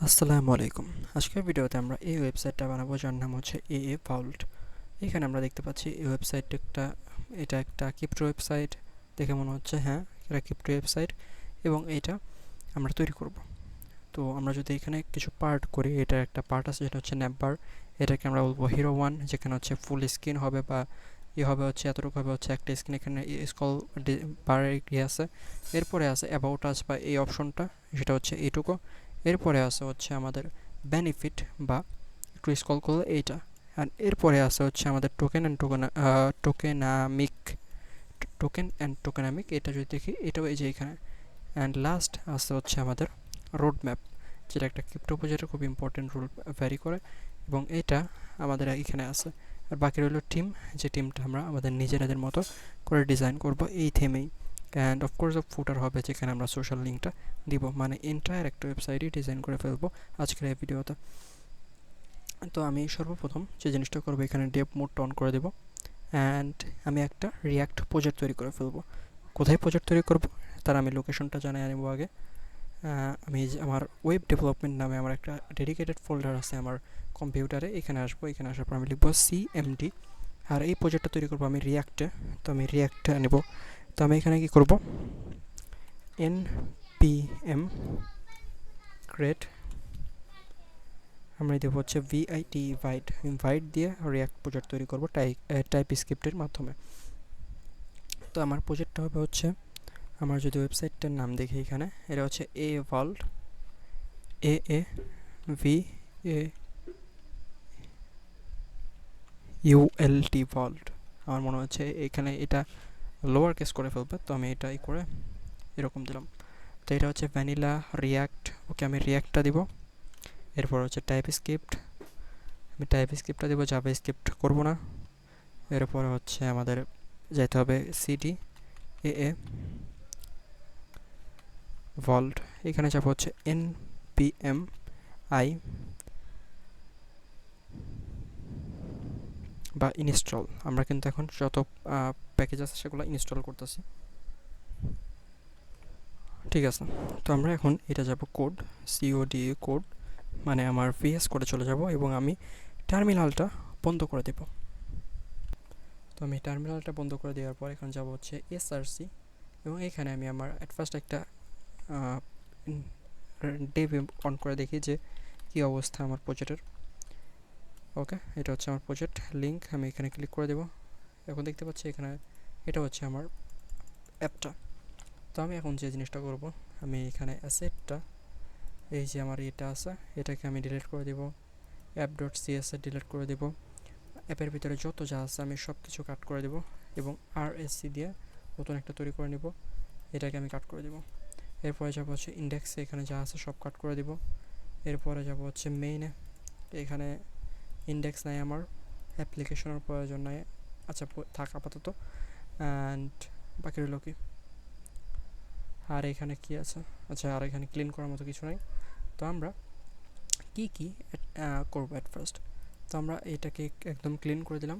আসসালামু আলাইকুম। আজকের ভিডিওতে আমরা এই ওয়েবসাইটটা বানাবো যার নাম হচ্ছে AA Vault। এখানে আমরা দেখতে পাচ্ছি এই ওয়েবসাইটটা এটা একটা ক্রিপ্টো ওয়েবসাইট দেখে মনে হচ্ছে, হ্যাঁ এটা ক্রিপ্টো ওয়েবসাইট এবং এটা আমরা তৈরি করব। তো আমরা যদি এখানে কিছু পার্ট করি, এটা একটা পার্ট আছে যেটা হচ্ছে ন্যাপবার, এটাকে আমরা বলবো হিরো ওয়ান, যেখানে হচ্ছে ফুল স্ক্রিন হবে বা হবে হচ্ছে এতটুকু হবে হচ্ছে একটা স্ক্রিন, এখানে স্কল বারের ইয়ে আছে। এরপরে আছে অ্যাবাউট আস বা এই অপশনটা, সেটা হচ্ছে এইটুকু। এরপরে আছে হচ্ছে আমাদের বেনিফিট বা একটু স্ক্রল করলে এইটা। আর এরপরে আছে হচ্ছে আমাদের টোকেনামিক টোকেনামিক, এটা যদি দেখি এটাও এই যে এখানে। অ্যান্ড লাস্ট আছে হচ্ছে আমাদের রোড ম্যাপ, যেটা একটা ক্রিপ্টো প্রজেক্টে খুব ইম্পর্টেন্ট রোল ভ্যারি করে এবং এটা আমাদের এখানে আছে। আর বাকি রইল টিম, যে টিমটা আমরা আমাদের নিজেদের মতো করে ডিজাইন করব এই থিমেই। অ্যান্ড অফকোর্স ফুটার হবে যেখানে আমরা সোশ্যাল লিঙ্কটা দিব, মানে এন্টায়ার একটা ওয়েবসাইটই ডিজাইন করে ফেলবো আজকের এই ভিডিওতে। তো আমি সর্বপ্রথম যে জিনিসটা করবো, এখানে ডেভ মোডটা অন করে দেবো অ্যান্ড আমি একটা রিয়াক্ট প্রজেক্ট তৈরি করে ফেলবো। কোথায় প্রজেক্ট তৈরি করব তার আমি লোকেশনটা জানাই আনবো আগে। আমি আমার ওয়েব ডেভেলপমেন্ট নামে আমার একটা ডেডিকেটেড ফোল্ডার আছে আমার কম্পিউটারে, এখানে আসবো। এখানে আসার পর আমি লিখবো CMD। আর এই প্রজেক্টটা তৈরি করবো আমি রিয়াক্টে, তো আমি রিয়াক্টে নেব। তো আমি এখানে কি করব, npm create, আমরা দেবো হচ্ছে VIT ইনভাইট, ইনভাইট দিয়ে রিয়াক্ট প্রজেক্ট তৈরি করবো টাইপ স্ক্রিপ্টের মাধ্যমে। তো আমার প্রজেক্টটা হবে হচ্ছে, আমার যদি ওয়েবসাইটটার নাম দেখি এখানে, এটা হচ্ছে A Vault, AAVAULT Vault। আমার মনে হচ্ছে এখানে এটা লোয়ার কেস করে ফেলবে, তো আমি এটাই করে এরকম দিলাম। তো এটা হচ্ছে ভ্যানিলা রিয়াক্ট, ওকে আমি রিয়াক্টটা দিব। এরপর হচ্ছে টাইপ স্ক্রিপ্ট, আমি টাইপ স্ক্রিপ্টটা দেবো, জাভা স্ক্রিপ্ট করবো না। এরপর হচ্ছে আমাদের যেতে হবে CDAA ভল্ট, এখানে যাব হচ্ছে NPMI বা ইনস্টল। আমরা কিন্তু এখন যত প্যাকেজ আছে সেগুলো ইনস্টল করতেছি, ঠিক আছে। তো আমরা এখন এটা যাব কোড, CODA কোড, মানে আমার VS কোডে চলে যাব এবং আমি টার্মিনালটা বন্ধ করে দেব। তো আমি টার্মিনালটা বন্ধ করে দেওয়ার পর এখন যাব হচ্ছে SRC এবং এখানে আমি আমার অ্যাট ফার্স্ট একটা ডেভ অন করে দেখি যে কী অবস্থা আমার প্রজেক্টের। ওকে, এটা হচ্ছে আমার প্রজেক্ট লিঙ্ক, আমি এখানে ক্লিক করে দেবো। এখন দেখতে পাচ্ছি এখানে এটা হচ্ছে আমার অ্যাপটা। তো আমি এখন যে জিনিসটা করব, আমি এখানে অ্যাসেটটা, এই যে আমার এটা আছে, এটাকে আমি ডিলিট করে দেবো। app.cs ডিলিট করে দেবো। অ্যাপের ভিতরে যত যা আছে আমি সব কিছু কাট করে দেবো এবং RSC দিয়ে নতুন একটা তৈরি করে নেব, এটাকে আমি কাট করে দেবো। এরপরে যাব হচ্ছে ইন্ডেক্সে, এখানে যা আছে সব কাট করে দেব। এরপরে যাব হচ্ছে মেইনে, এখানে ইন্ডেক্স নাই আমার, অ্যাপ্লিকেশনের প্রয়োজন নাই, আচ্ছা থাক আপাতত। অ্যান্ড বাকি রইল কি, আর এখানে কি আছে, আচ্ছা আর এখানে ক্লিন করার মতো কিছু নাই। তো আমরা কি কি করবো অ্যাট ফার্স্ট, তো আমরা এটাকে একদম ক্লিন করে দিলাম,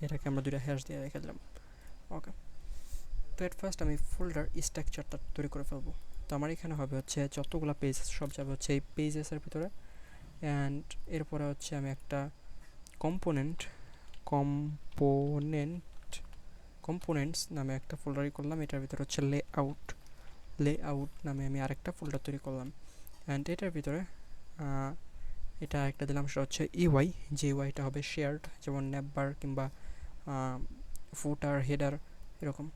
এটাকে আমরা দুইটা হ্যাশ দিয়ে রেখে দিলাম। ওকে, তো অ্যাট ফার্স্ট আমি ফোল্ডার স্ট্রাকচারটা তৈরি করে ফেলবো। তো আমার এখানে হবে হচ্ছে যতগুলো পেজ সব যাবে হচ্ছে এই পেজেসের ভিতরে। অ্যান্ড এরপরে হচ্ছে আমি একটা কম্পোনেন্ট কম্পোনেন্ট কম্পোনেন্টস নামে একটা ফোল্ডারই করলাম, এটার ভিতরে হচ্ছে লেআউট নামে আমি আরেকটা ফোল্ডার তৈরি করলাম। অ্যান্ড এটার ভিতরে এটা একটা দিলাম, সেটা হচ্ছে ইউআই, যে ইউআইটা হবে শেয়ার্ড, যেমন ন্যাপবার কিংবা ফুটার হেডার এরকম।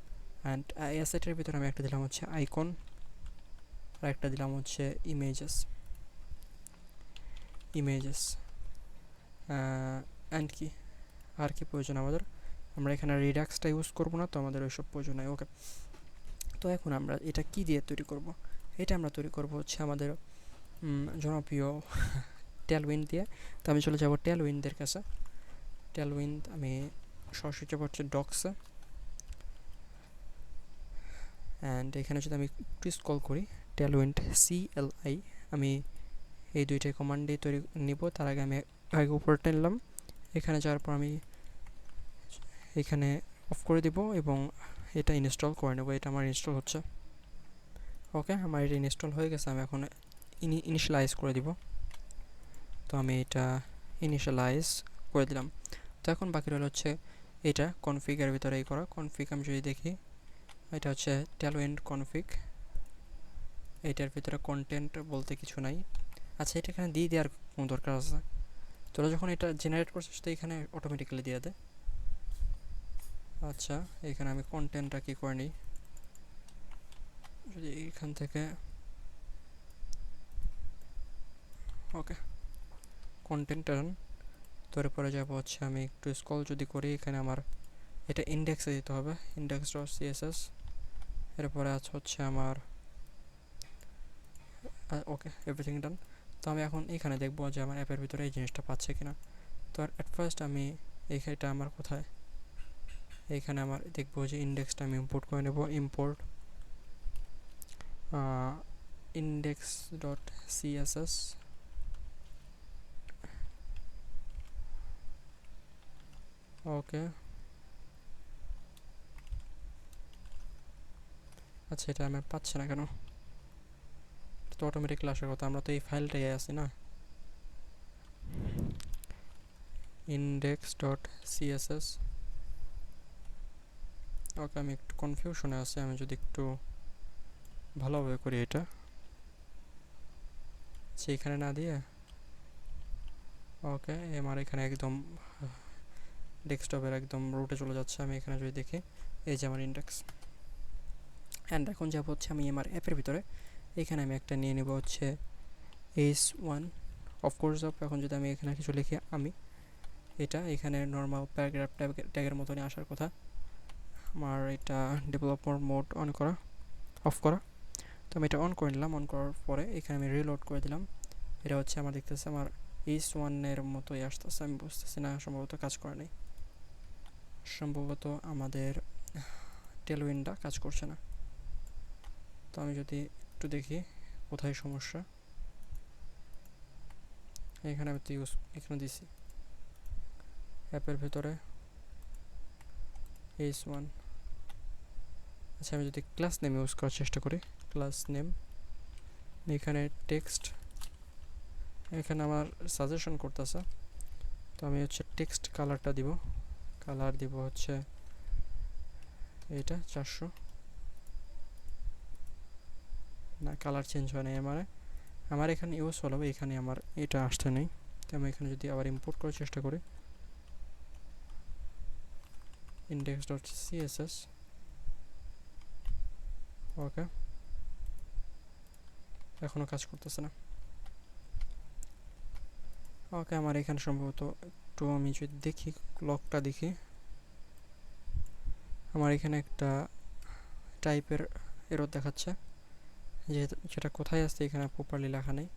অ্যান্ড অ্যাসেটের ভিতরে আমি একটা দিলাম হচ্ছে আইকন, আর একটা দিলাম হচ্ছে ইমেজেস। অ্যান্ড কি আর কি প্রয়োজন আমাদের, আমরা এখানে রিডাক্সটা ইউজ করবো না, তো আমাদের ওইসব প্রয়োজন নাই। ওকে, তো এখন আমরা এটা কি দিয়ে তৈরি করব, এটা আমরা তৈরি করব হচ্ছে আমাদের জনপ্রিয় টেলউইন্ড দিয়ে। তো আমি চলে যাব টেলউইন্ডের কাছে। টেলউইন্ড আমি সরাসরি যাব হচ্ছে ডক্সে। অ্যান্ড এখানে যদি আমি একটু স্ক্রল করি, টেলউইন্ড CLI, আমি এই দুইটাই কমান্ডেই তৈরি নিব। তার আগে আমি আগে উপরে টেনলাম, এখানে যাওয়ার পর আমি এখানে অফ করে দিব এবং এটা ইনস্টল করে নেব। এটা আমার ইনস্টল হচ্ছে। ওকে, আমার এটা ইনস্টল হয়ে গেছে, আমি এখন ইনিশিয়ালাইজ করে দিব। তো আমি এটা ইনিশিয়ালাইজ করে দিলাম। তো এখন বাকি রইল হচ্ছে এটা কনফিগের ভিতরেই করা। কনফিগ আমি যদি দেখি, এটা হচ্ছে টেলউইন্ড কনফিগ, এইটার ভিতরে কন্টেন্ট বলতে কিছু নাই। আচ্ছা, এটা এখানে দিয়ে দেওয়ার কোনো দরকার আছে? তোরা যখন এটা জেনারেট করছিস তো এখানে অটোমেটিক্যালি দিয়ে দেয়। আচ্ছা, এখানে আমি কন্টেন্টটা কি করে নিই, যদি এখান থেকে ওকে কন্টেন্ট টার্ন, তারপরে যাব হচ্ছে আমি একটু স্ক্রল যদি করি, এখানে আমার এটা ইন্ডেক্সে দিতে হবে, ইন্ডেক্স ডট সিএসএস। এরপরে আছে হচ্ছে আমার ওকে এভরিথিং ডান। তো আমি এখন এখানে দেখবো যে আমার অ্যাপের ভিতরে এই জিনিসটা পাচ্ছে কিনা। তো অ্যাট ফার্স্ট আমি এইখানটা আমার কোথায়, এইখানে আমার দেখবো যে ইন্ডেক্সটা আমি ইম্পোর্ট করে নেব। ইম্পোর্ট ইন্ডেক্স ডট সিএসএস, ওকে। আচ্ছা, এটা আমার পাচ্ছে না কেন? তো অটোমেটিকলি আসার কথা, আমরা তো এই ফাইলটাই আছি না, ইন্ডেক্স ডট সিএসএস। ওকে, আমি একটু কনফিউশনে আছি, আমি যদি একটু ভালোভাবে করি এটা, সেইখানে না দিয়ে ওকে আমার এখানে একদম ডেস্কটপের একদম রুটে চলে যাচ্ছে। আমি এখানে যদি দেখি, এই যে আমার ইন্ডেক্স। অ্যান্ড এখন যাব হচ্ছে আমি আমার অ্যাপের ভিতরে, এখানে আমি একটা নিয়ে নেব হচ্ছে h1 অফকোর্স অফ। এখন যদি আমি এখানে কিছু লিখি, আমি এটা এখানে নর্মাল প্যারাগ্রাফ ট্যাগের মতনই আসার কথা। আমার এটা ডেভেলপার মোড অন করা, অফ করা। তো আমি এটা অন করে নিলাম। অন করার পরে এখানে আমি রিলোড করে দিলাম। এটা হচ্ছে আমার দেখতেছে আমার h1-এর মতোই আসতেছে, আমি বুঝতেছি না, সম্ভবত কাজ করে নাই, সম্ভবত আমাদের টেলউইন্ডটা কাজ করছে না। তো আমি যদি একটু দেখি কোথায় সমস্যা, এখানে আমি তো এখানে দিছি অ্যাপের ভিতরে h1। আচ্ছা, আমি যদি ক্লাস নেম ইউজ করার চেষ্টা করি, ক্লাস নেম, এখানে টেক্সট, এখানে আমার সাজেশন করতেছে। তো আমি হচ্ছে টেক্সট কালারটা দিব, কালার দিব হচ্ছে এটা 400। না, কালার চেঞ্জ হয় নাই আমার এখানে ইউজ হলো, এখানে আমার এটা আসতে নেই। তো আমি এখানে যদি আবার ইম্পোর্ট করার চেষ্টা করি, ইন্ডেক্স ডট সিএসএস, ওকে, এখনও কাজ করতেছে না। ওকে, আমার এখানে সম্ভবত একটু আমি যদি দেখি, লকটা দেখি, আমার এখানে একটা টাইপের এরর দেখাচ্ছে, যেটা কোথায় আসছে এখানে প্রপারলি লেখা নেই।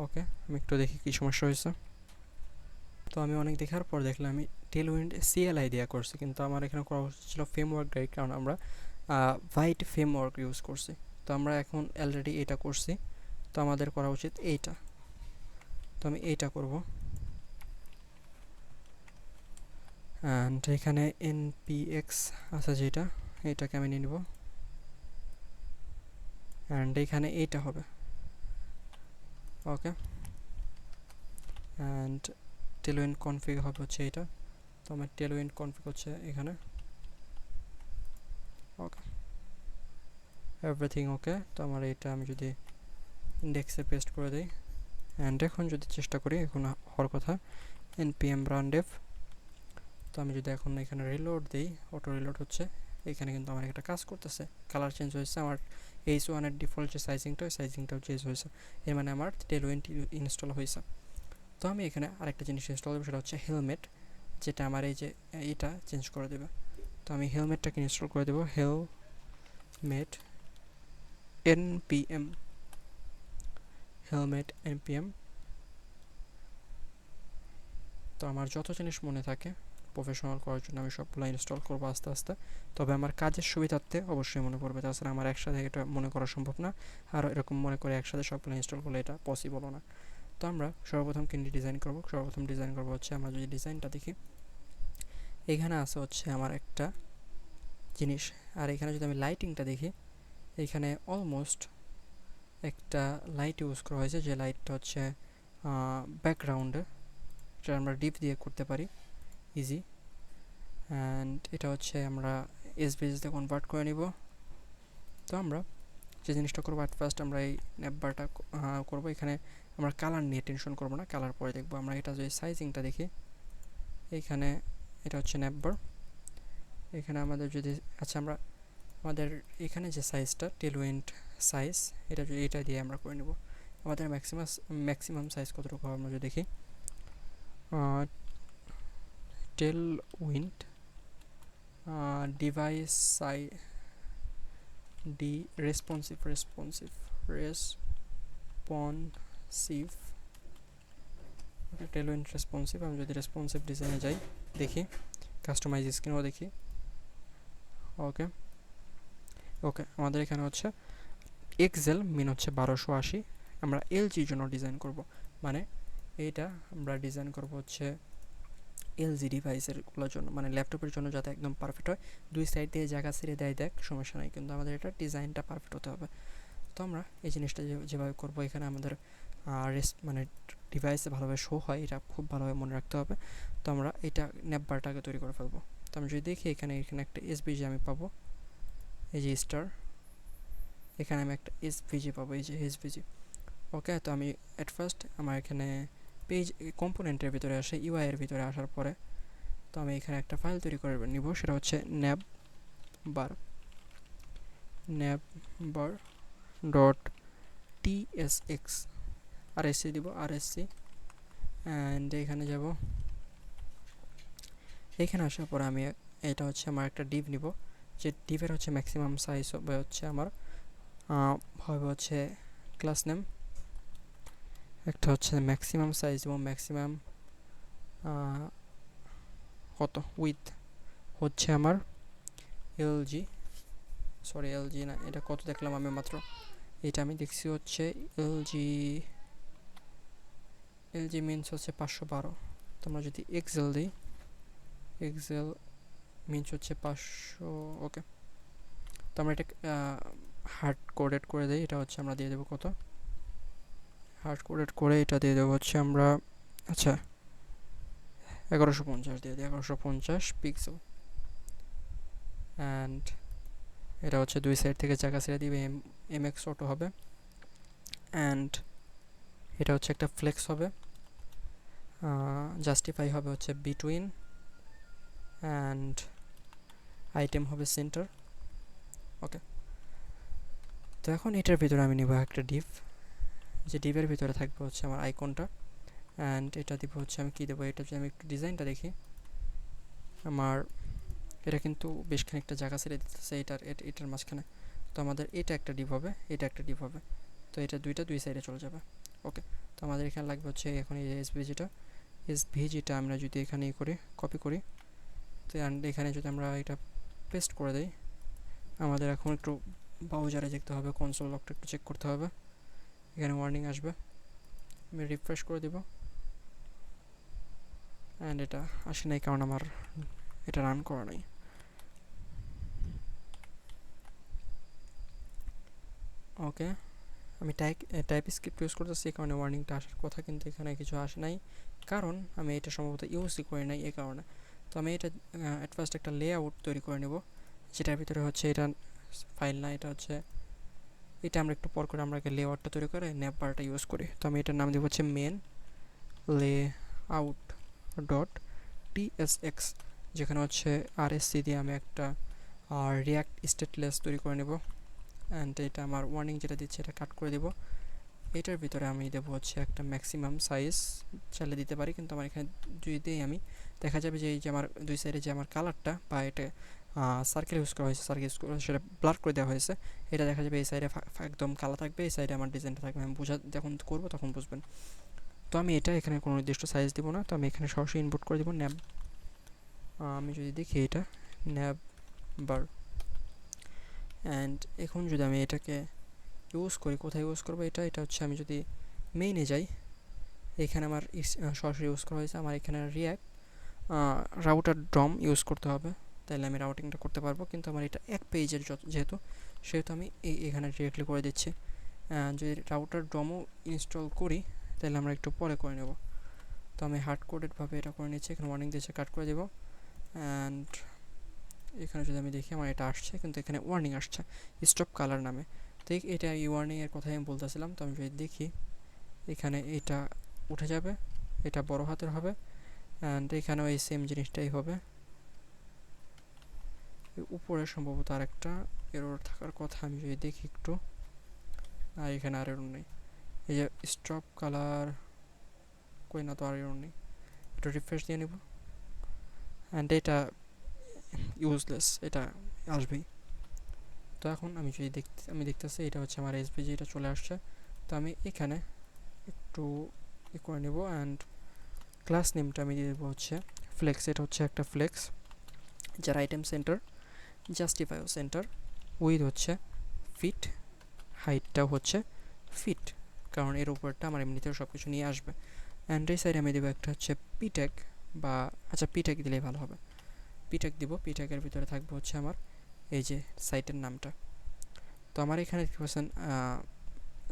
ওকে, আমি একটু দেখি কি সমস্যা হয়েছে। তো আমি অনেক দেখার পর দেখলাম আমি টেলউইন্ড সিএলআই দেওয়া করছি, কিন্তু আমার এখানে করা উচিত ছিল ফ্রেমওয়ার্ক গাইড, কারণ আমরা ভাইট ফ্রেমওয়ার্ক ইউজ করছি। তো আমরা এখন অলরেডি এটা করছি, তো আমাদের করা উচিত এইটা। তো আমি এইটা করব। অ্যান্ড এখানে এনপিএক্স আছে যেটা, এটাকে আমি নিয়ে নিব। অ্যান্ড এখানে এইটা হবে, ওকে। অ্যান্ড টেলউইন্ড কনফিগ হবে হচ্ছে এটা। তো আমার টেলউইন্ড কনফিগ হচ্ছে এখানে, ওকে, এভরিথিং ওকে। তো আমার এটা আমি যদি ইন্ডেক্সে পেস্ট করে দিই, অ্যান্ড এখন যদি চেষ্টা করি, এখন হওয়ার কথা npm run dev। তো আমি যদি এখন এখানে রিলোড দিই, অটো রিলোড হচ্ছে, এখানে কিন্তু আমার একটা কাজ করতেছে, কালার চেঞ্জ হয়েছে, আমার h1-এর ডিফল্ট যে সাইজিংটা, ওই সাইজিংটাও চেঞ্জ হয়েছে, এর মানে আমার টেলউইন্ড ইনস্টল হয়েছে। তো আমি এখানে আরেকটা জিনিস ইনস্টল দেবো, সেটা হচ্ছে হেলমেট, যেটা আমার এই যে এটা চেঞ্জ করে দেবে। তো আমি হেলমেটটাকে ইনস্টল করে দেবো, হেলমেট npm, হেলমেট npm। তো আমার যত জিনিস মনে থাকে প্রফেশনাল করার জন্য আমি সবগুলো ইনস্টল করবো আস্তে আস্তে। তবে আমার কাজের সুবিধার্থে অবশ্যই মনে পড়বে, তাছাড়া আমার একসাথে এটা মনে করা সম্ভব না। আর এরকম মনে করে একসাথে সবগুলো ইনস্টল করলে এটা পসিবলও না। তো আমরা সর্বপ্রথম কিন্তু ডিজাইন করব, সর্বপ্রথম ডিজাইন করবো হচ্ছে, আমরা যদি ডিজাইনটা দেখি, এখানে আছে হচ্ছে আমার একটা জিনিস। আর এখানে যদি আমি লাইটিংটা দেখি, এখানে অলমোস্ট একটা লাইট ইউজ করা হয়েছে, যে লাইটটা হচ্ছে ব্যাকগ্রাউন্ডে, যেটা আমরা ডিপ দিয়ে করতে পারি ইজি। অ্যান্ড এটা হচ্ছে আমরা এসভিজিতে কনভার্ট করে নিব। তো আমরা যে জিনিসটা করবো, অ্যাট ফার্স্ট আমরা এই নেপবারটা করবো। এখানে আমরা কালার নিয়ে টেনশন করবো না, কালার পরে দেখবো। আমরা এটা যদি সাইজিংটা দেখি, এইখানে এটা হচ্ছে নেপবার। এখানে আমাদের যদি আমরা আমাদের এখানে যে সাইজটা টেলউইন্ড সাইজ, এটা দিয়ে আমরা করে নেব। আমাদের ম্যাক্সিমাম সাইজ কতটুকু হবে আমরা যদি দেখি, Tailwind device responsive Tailwind responsive. আমি যদি রেসপন্সিভ ডিজাইনে যাই, দেখি কাস্টমাইজ স্ক্রিনও দেখি। ওকে, আমাদের এখানে হচ্ছে এক্সেল মিন হচ্ছে 1280। আমরা এলজির জন্য ডিজাইন করব, মানে এইটা আমরা ডিজাইন করব হচ্ছে এলজি ডিভাইসের গুলোর জন্য, মানে ল্যাপটপের জন্য যাতে একদম পারফেক্ট হয়। দুই সাইড দিয়ে জায়গা ছেড়ে দেয় দেখ, সমস্যা নাই, কিন্তু আমাদের এটা ডিজাইনটা পারফেক্ট হতে হবে। তো আমরা এই জিনিসটা যেভাবে করবো, এখানে আমাদের মানে ডিভাইসে ভালোভাবে শো হয়, এটা খুব ভালোভাবে মনে রাখতে হবে। তো আমরা এটা নেপবারটাকে তৈরি করে ফেলবো। তো আমি যদি দেখি, এখানে একটা এসভিজি আমি পাবো, এই যে স্টার, এখানে আমি একটা এসভিজি পাবো, এই যে এসভিজি। ওকে, তো আমি অ্যাট ফার্স্ট আমার এখানে পেজ কম্পোনেন্টের ভিতরে আসে, ইউআই এর ভিতরে আসার পরে তো আমি এখানে একটা ফাইল তৈরি করে নিব, সেটা হচ্ছে নেপবার ডট টিএসএক্স, আরএসসি দিব, আরএসসি। অ্যান্ড এখানে যাব, এখানে আসার পরে আমি এটা হচ্ছে আমার একটা ডিভ নিব, যে ডিভের হচ্ছে ম্যাক্সিমাম সাইজ হবে হচ্ছে আমার হবে হচ্ছে ক্লাস নেম, একটা হচ্ছে ম্যাক্সিমাম সাইজ এবং ম্যাক্সিমাম কত উইথ হচ্ছে আমার এলজি না, এটা কত দেখলাম আমি মাত্র, এটা আমি দেখছি হচ্ছে এলজি মিনস হচ্ছে 512। তোমরা যদি এক্সেল দিই, এক্সেল মিনস হচ্ছে 500। ওকে, তো আমরা এটা হার্ড কোডেড করে দিই, এটা হচ্ছে আমরা দিয়ে দেবো কত, হার্ড কোডেড করে এটা দিয়ে দেবো হচ্ছে আমরা, আচ্ছা 1150 দিয়ে দিই, 1150 পিক্সেল। অ্যান্ড এটা হচ্ছে দুই সাইড থেকে জায়গা ছেড়ে দিবে, এমএক্স অটো হবে। অ্যান্ড এটা হচ্ছে একটা ফ্লেক্স হবে, জাস্টিফাই হবে হচ্ছে বিটুইন, অ্যান্ড আইটেম হবে সেন্টার। ওকে, তো এখন এটার ভিতরে আমি নিব একটা ডিভ, যে ডিভের ভিতরে থাকবে হচ্ছে আমার আইকনটা। অ্যান্ড এটা দিব হচ্ছে আমি কী দেবো, এটা যদি আমি একটু ডিজাইনটা দেখি, আমার এটা কিন্তু বেশ খানিকটা জায়গা ছেড়ে দিতেছে এটার মাঝখানে। তো আমাদের এটা একটা ডিভ হবে, এটা একটা ডিভ হবে, তো এটা দুই সাইডে চলে যাবে। ওকে, তো আমাদের এখানে লাগবে হচ্ছে এখন এই এসভিজিটা আমরা যদি এখানে করি, কপি করি, তো এখানে যদি আমরা এটা পেস্ট করে দিই, আমাদের এখন একটু ব্রাউজারে যেতে হবে, কনসোল লকটা একটু চেক করতে হবে। এখানে ওয়ার্নিং আসবে, আমি রিফ্রেশ করে দিব, অ্যান্ড এটা আসে নাই কারণ আমার এটা রান করা নাই। ওকে, আমি টাইপ স্ক্রিপ্ট ইউজ করতেছি, এই কারণে ওয়ার্নিংটা আসার কথা, কিন্তু এখানে কিছু আসে নাই, কারণ আমি এটা সম্ভবত ইউজই করি নাই এই কারণে। তো আমি এটা অ্যাট ফার্স্ট একটা লেআউট তৈরি করে নেব, যেটার ভিতরে হচ্ছে এটা ফাইল না, এটা হচ্ছে এটা আমরা একটু পর করে আমরা লেআউটটা তৈরি করে নেপবারটা ইউজ করি। তো আমি এটার নাম দেবো হচ্ছে মেন লেআউট ডট টিএসএক্স, যেখানে হচ্ছে আরএসসি দিয়ে আমি একটা রিয়াক্ট স্টেটলেস তৈরি করে নেব। অ্যান্ড এটা আমার ওয়ার্নিং যেটা দিচ্ছে এটা কাট করে দেব। এটার ভিতরে আমি দেবো হচ্ছে একটা ম্যাক্সিমাম সাইজ, চাইলে দিতে পারি, কিন্তু আমার এখানে যদি দিই আমি, দেখা যাবে যে এই যে আমার দুই সাইডে যে আমার কালারটা বা এটা সার্কেল ইউজ করা হয়েছে, সার্কেল ইউজ করা সেটা ব্লার করে দেওয়া হয়েছে, এটা দেখা যাবে এই সাইডে একদম কালো থাকবে, এই সাইডে আমার ডিজাইনটা থাকবে। আমি যখন করবো তখন বুঝবেন। তো আমি এটা এখানে কোনো নির্দিষ্ট সাইজ দিব না, তো আমি এখানে সরাসরি ইনপুট করে দিব ন্যাব। আমি যদি দেখি এটা ন্যাব বার, অ্যান্ড এখন যদি আমি এটাকে ইউজ করি, কোথায় ইউজ করবো এটা হচ্ছে আমি যদি মেইনে যাই, এখানে আমার সরাসরি ইউজ করা হয়েছে, আমার এখানে রিয়াক্ট রাউটার ডম ইউজ করতে হবে। তাহলে আমি রাউটিংটা করতে পারবো, কিন্তু আমার এটা এক পেজের যেহেতু, সেহেতু আমি এখানে ডিরেক্টলি করে দিচ্ছি। যদি রাউটার ডোমো ইনস্টল করি তাহলে আমরা একটু পরে করে নেব। তো আমি হার্ড কোডেডভাবে এটা করে নিচ্ছি, এখানে ওয়ার্নিং দিয়েছে, কাট করে দেবো। অ্যান্ড এখানে যদি আমি দেখি আমার এটা আসছে, কিন্তু এখানে ওয়ার্নিং আসছে স্টপ কালার নামে। তো এটা এই ওয়ার্নিংয়ের কথাই আমি বলতেছিলাম। তো আমি যদি দেখি এখানে এটা উঠে যাবে, এটা বড় হাতের হবে, অ্যান্ড এখানেও এই সেম জিনিসটাই হবে। উপরে সম্ভবত আরেকটা এরর থাকার কথা, আমি যদি দেখি একটু, আর এখানে আর এরর নেই। এই যে স্টপ কালার কই না, তো আর এরর নেই। একটু রিফ্রেশ দিয়ে নেব, অ্যান্ড এটা ইউজলেস, এটা আসবেই। তো এখন আমি যদি আমি দেখতেছি এটা হচ্ছে আমার এসভিজি, এটা চলে আসছে। তো আমি এখানে একটু করে নেব, অ্যান্ড ক্লাস নেমটা আমি দিয়ে দেবো হচ্ছে ফ্লেক্স। এটা হচ্ছে একটা ফ্লেক্স, যার আইটেম সেন্টার জাস্টিফাইও সেন্টার, উইথ হচ্ছে ফিট, হাইটটাও হচ্ছে ফিট, কারণ এর উপরটা আমার এমনিতেও সব কিছু নিয়ে আসবে। অ্যান্ড এই সাইডে আমি দেবো একটা হচ্ছে পিট্যাগ, বা আচ্ছা পিট্যাগ দিলেই ভালো হবে, পিট্যাগ দিব। পিট্যাগের ভিতরে থাকবে হচ্ছে আমার এই যে সাইটের নামটা। তো আমার এখানে কি পাচ্ছেন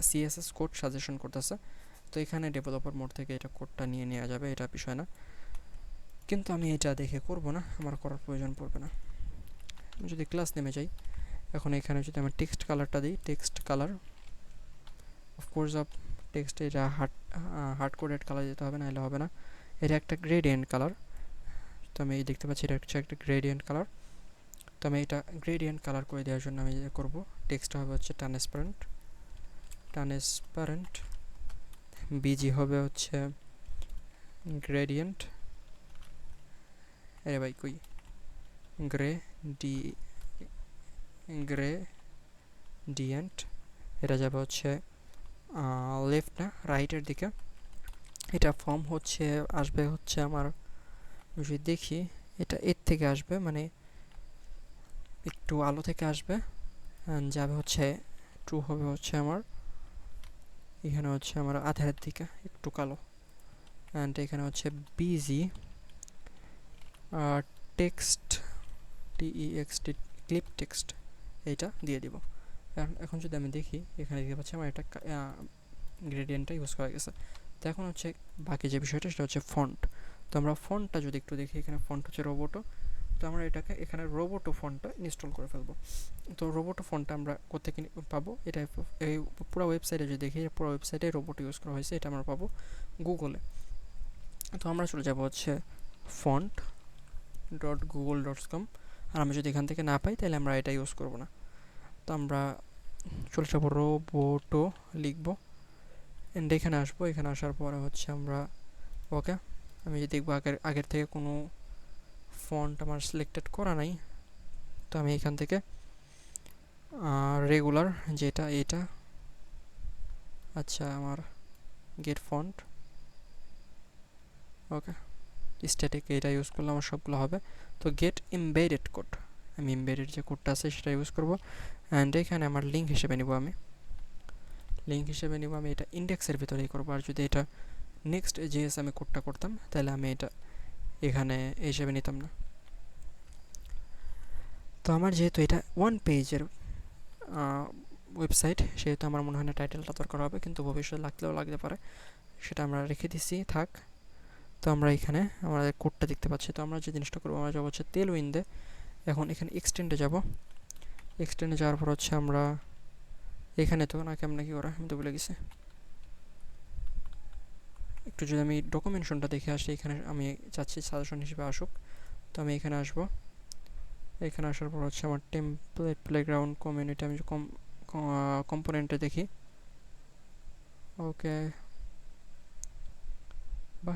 সিএসএস কোড সাজেশন করতেছে, তো এখানে ডেভেলপার মোড থেকে এটা কোডটা নিয়ে নেওয়া যাবে, এটা বিষয় না, কিন্তু আমি এটা দেখে করব না, আমার করার প্রয়োজন পড়বে না। আমি যদি ক্লাস নেমে যাই, এখন এখানে যদি আমি টেক্সট কালারটা দিই, text colour of course of text, এটা হার্ড কোডেড কালার দিতে হবে, নাহলে হবে না। এটা একটা গ্রেডিয়েন্ট কালার, তো আমি দেখতে পাচ্ছি এটা হচ্ছে একটা গ্রেডিয়েন্ট কালার। তো আমি এটা গ্রেডিয়েন্ট কালার করে দেওয়ার জন্য আমি করব, টেক্সটটা হবে হচ্ছে ট্রান্সপারেন্ট, বিজি হবে হচ্ছে গ্রেডিয়েন্ট, আরে ভাই কই, গ্রেডিয়েন্ট, এটা যাবে হচ্ছে লেফট না রাইটের দিকে। এটা ফর্ম হচ্ছে আসবে হচ্ছে আমার, যদি দেখি এটা এর থেকে আসবে, মানে একটু আলো থেকে আসবে, যাবে হচ্ছে ট্রু হবে হচ্ছে আমার এখানে হচ্ছে আমার আধারের দিকে একটু কালো, অ্যান্ড এখানে হচ্ছে বিজি টেক্সট, টিইএক্সটি ক্লিপ টেক্সট, এইটা দিয়ে দিব। এখন যদি আমি দেখি এখানে দেখতে পাচ্ছি আমার একটা গ্রেডিয়েন্টটা ইউজ করা গেছে। তো এখন হচ্ছে বাকি যে বিষয়টা সেটা হচ্ছে ফন্ট। তো আমরা ফন্টটা যদি একটু দেখি, এখানে ফন্ট হচ্ছে রোবোটো, তো আমরা এটাকে এখানে রোবোটো ফন্টটা ইনস্টল করে ফেলবো। তো রোবোটো ফন্টটা আমরা কোথেকে পাবো, এটা এই পুরো ওয়েবসাইটে যদি দেখি, পুরো ওয়েবসাইটে রোবোটো ইউজ করা হয়েছে, এটা আমরা পাবো গুগলে। তো আমরা চলে যাব হচ্ছে font.google.com, আর আমি যদি এখান থেকে না পাই তাহলে আমরা এটা ইউজ করব না। তো আমরা চলে যাবো রোবোটো লিখবো, এন্ড এখানে আসবো, এখানে আসার পরে হচ্ছে আমরা ওকে, আমি যদি দেখবো আগের থেকে কোনো ফন্ট আমার সিলেক্টেড করা নাই, তো আমি এখান থেকে রেগুলার যেটা এটা, আচ্ছা আমার গেট ফন্ট, ওকে স্ট্যাটিক এটা ইউজ করলে আমার সবগুলো হবে। তো গেট এমবেডেড কোড, আমি এমবেডেড যে কোডটা আছে সেটা ইউজ করব, অ্যান্ড এখানে আমার লিঙ্ক হিসেবে নিব, আমি এটা ইন্ডেক্সের ভিতরেই করবো। আর যদি এটা নেক্সট জেএস আমি কোডটা করতাম তাহলে আমি এটা এখানে হিসেবে নিতাম না। তো আমার যেহেতু এটা ওয়ান পেজের ওয়েবসাইট, সেহেতু আমার মনে হয় না টাইটেলটা দরকার হবে, কিন্তু ভবিষ্যতে লাগলেও লাগতে পারে, সেটা আমরা রেখে দিছি থাক। তো আমরা এখানে আমাদের কোডটা দেখতে পাচ্ছি। তো আমরা যে জিনিসটা করবো, আমরা যাবো হচ্ছে তেলউইন্দে, এখন এখানে এক্সটেন্ডে যাব, এক্সটেন্ডে যাওয়ার পর হচ্ছে আমরা এখানে তো না কেমন কি করা আমি তো ভুলে গেছি, একটু যদি আমি ডকুমেন্টেশনটা দেখে আসি, এখানে আমি চাচ্ছি সাজেশন হিসেবে আসুক। তো আমি এখানে আসব, এখানে আসার পর হচ্ছে আমার টেমপ্লেট প্লেগ্রাউন্ড কমিউনিটি, আমি কম্পোনেন্টে দেখি, ওকে বা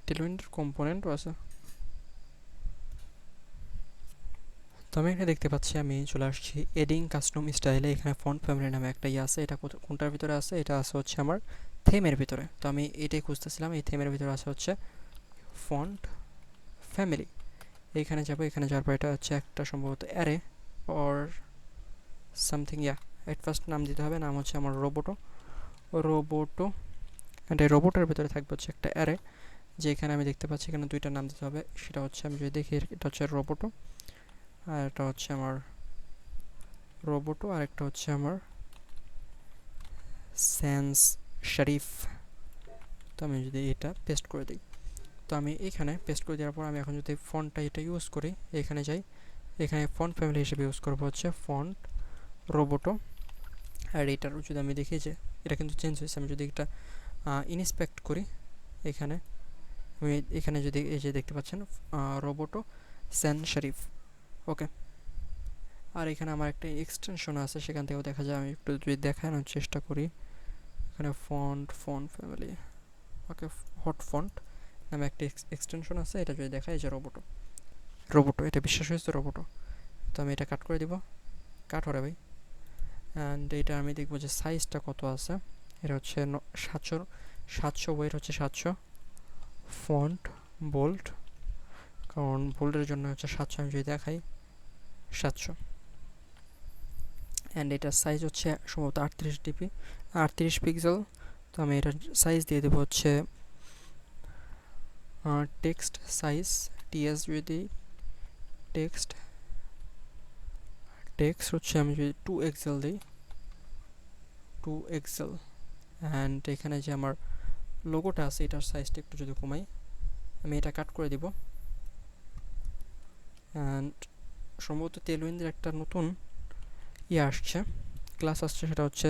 টেলউইন্ডের কম্পোনেন্টও আছে। তো আমি এখানে দেখতে পাচ্ছি আমি চলে আসছি এডিং কাস্টম স্টাইলে, এখানে ফন্ট ফ্যামিলি নামে একটা আছে, এটা কোনটার ভিতরে আছে, এটা আছে হচ্ছে আমার থেমের ভিতরে। তো আমি এটাই খুঁজতেছিলাম, এই থেমের ভিতরে আছে হচ্ছে ফন্ট ফ্যামিলি। এইখানে যাব, এখানে যাওয়ার পর এটা হচ্ছে একটা সম্ভবত array or something, at first নাম দিতে হবে, নাম হচ্ছে আমার রোবোটো, অ্যান্ড এই রোবোটের ভিতরে থাকবে হচ্ছে একটা অ্যারে, যে এখানে আমি দেখতে পাচ্ছি এখানে দুইটা নাম দিতে হবে, সেটা হচ্ছে আমি যদি দেখি এটা হচ্ছে রোবোটো, আর এটা হচ্ছে আমার রোবটো, আর একটা হচ্ছে আমার সেন্স শরীফ। তো আমি যদি এটা পেস্ট করে দিই, তো আমি এখানে পেস্ট করে দেওয়ার পর আমি এখন যদি ফন্টটা এটা ইউজ করি, এখানে যাই, এখানে ফন্ট ফ্যামিলি হিসেবে ইউজ করবো হচ্ছে ফন্ট রোবটো। আর এটার যদি আমি দেখি যে এটা কিন্তু চেঞ্জ হয়েছে, আমি যদি এটা ইনস্পেক্ট করি এখানে, আমি এখানে যদি এই যে দেখতে পাচ্ছেন রোবটো সেন শরীফ। ওকে, আর এখানে আমার একটা এক্সটেনশন আছে, সেখান থেকেও দেখা যায়। আমি একটু যদি দেখানোর চেষ্টা করি, এখানে ফন্ট ফ্যামিলি, ওকে, হট ফন্ট নামে একটা এক্সটেনশন আছে, এটা যদি দেখায় যে রোবটো এটা বিশ্বাস হয়েছে রোবটো। তো আমি এটা কাট করে দিব, কাট হরে ভাই। অ্যান্ড এটা আমি দেখবো যে সাইজটা কত আছে, এটা হচ্ছে 700 ওয়েট হচ্ছে 700, ফন্ট বোল্ড, কারণ বোল্ডের জন্য হচ্ছে 700, আমি যদি দেখাই 700। অ্যান্ড এটার সাইজ হচ্ছে সম্ভবত 38 পিক্সেল। তো আমি এটার সাইজ দিয়ে দেবো হচ্ছে টেক্সট সাইজ টিএস, যদি টেক্সট হচ্ছে আমি যদি 2 এক্সেল দিই, 2 এক্সেল। অ্যান্ড এখানে যে আমার লোগোটা আছে এটার সাইজটা একটু যদি কমাই, আমি এটা কাট করে দিব। অ্যান্ড সম্ভবত তেলউইন্ডের একটা নতুন আসছে, ক্লাস আসছে, সেটা হচ্ছে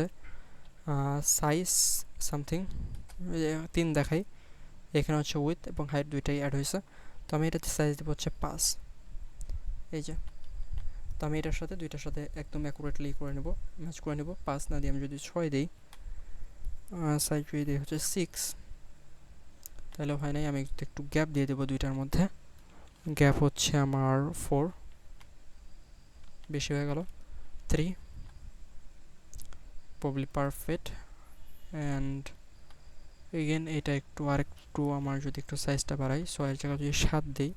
সাইজ সামথিং 3 দেখাই। এখানে হচ্ছে উইথ এবং হাইট দুইটাই অ্যাড হয়েছে। তো আমি এটাতে সাইজ দেবো হচ্ছে 5, এই যে। তো আমি এটার সাথে দুইটার সাথে একদম অ্যাকুরেটলি করে নেব, ম্যাচ করে নেব। 5 না দিয়ে আমি যদি 6 দিই, সাইজ যদি দিই হচ্ছে 6, তাহলে হয় নাই। আমি একটু গ্যাপ দিয়ে দেবো দুইটার মধ্যে, গ্যাপ হচ্ছে আমার 4, বেশি হয়ে গেল 3, প্রবলি পারফেক্ট। অ্যান্ড এগেন এটা একটু আরেকটু আমার যদি একটু সাইজটা বাড়াই, 6-এর জায়গায় যদি 7 দিই,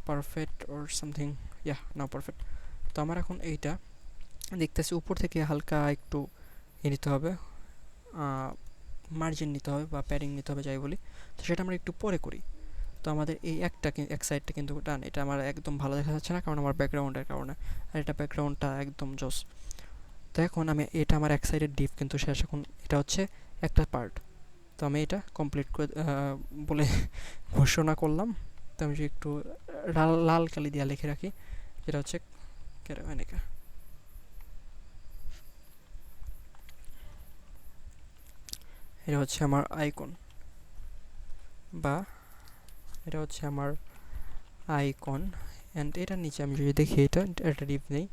পারফেক্ট অর সামথিং, না পারফেক্ট। তো আমার এখন এইটা দেখতেছি উপর থেকে হালকা একটু নিতে হবে, মার্জিন নিতে হবে বা প্যাডিং নিতে হবে, যাই বলি। তো সেটা আমরা একটু পরে করি। তো আমাদের এই এক সাইডটা কিন্তু ডান। এটা আমার একদম ভালো দেখা যাচ্ছে না, কারণ আমার ব্যাকগ্রাউন্ডের কারণে, আর এটা ব্যাকগ্রাউন্ডটা একদম জস। তো এখন আমি এটা আমার এক সাইডের ডিপ কিন্তু শেষ, এখন এটা হচ্ছে একটা পার্ট। তো আমি এটা কমপ্লিট করে বলে ঘোষণা করলাম। তো আমি যদি একটু লাল কালি দিয়ে লিখে রাখি, যেটা হচ্ছে কেরামেনিকা। এটা হচ্ছে আমার আইকন, বা এটা হচ্ছে আমার আইকন। অ্যান্ড এটার নিচে আমি যদি দেখি, এটা একটা ডিপ নেই,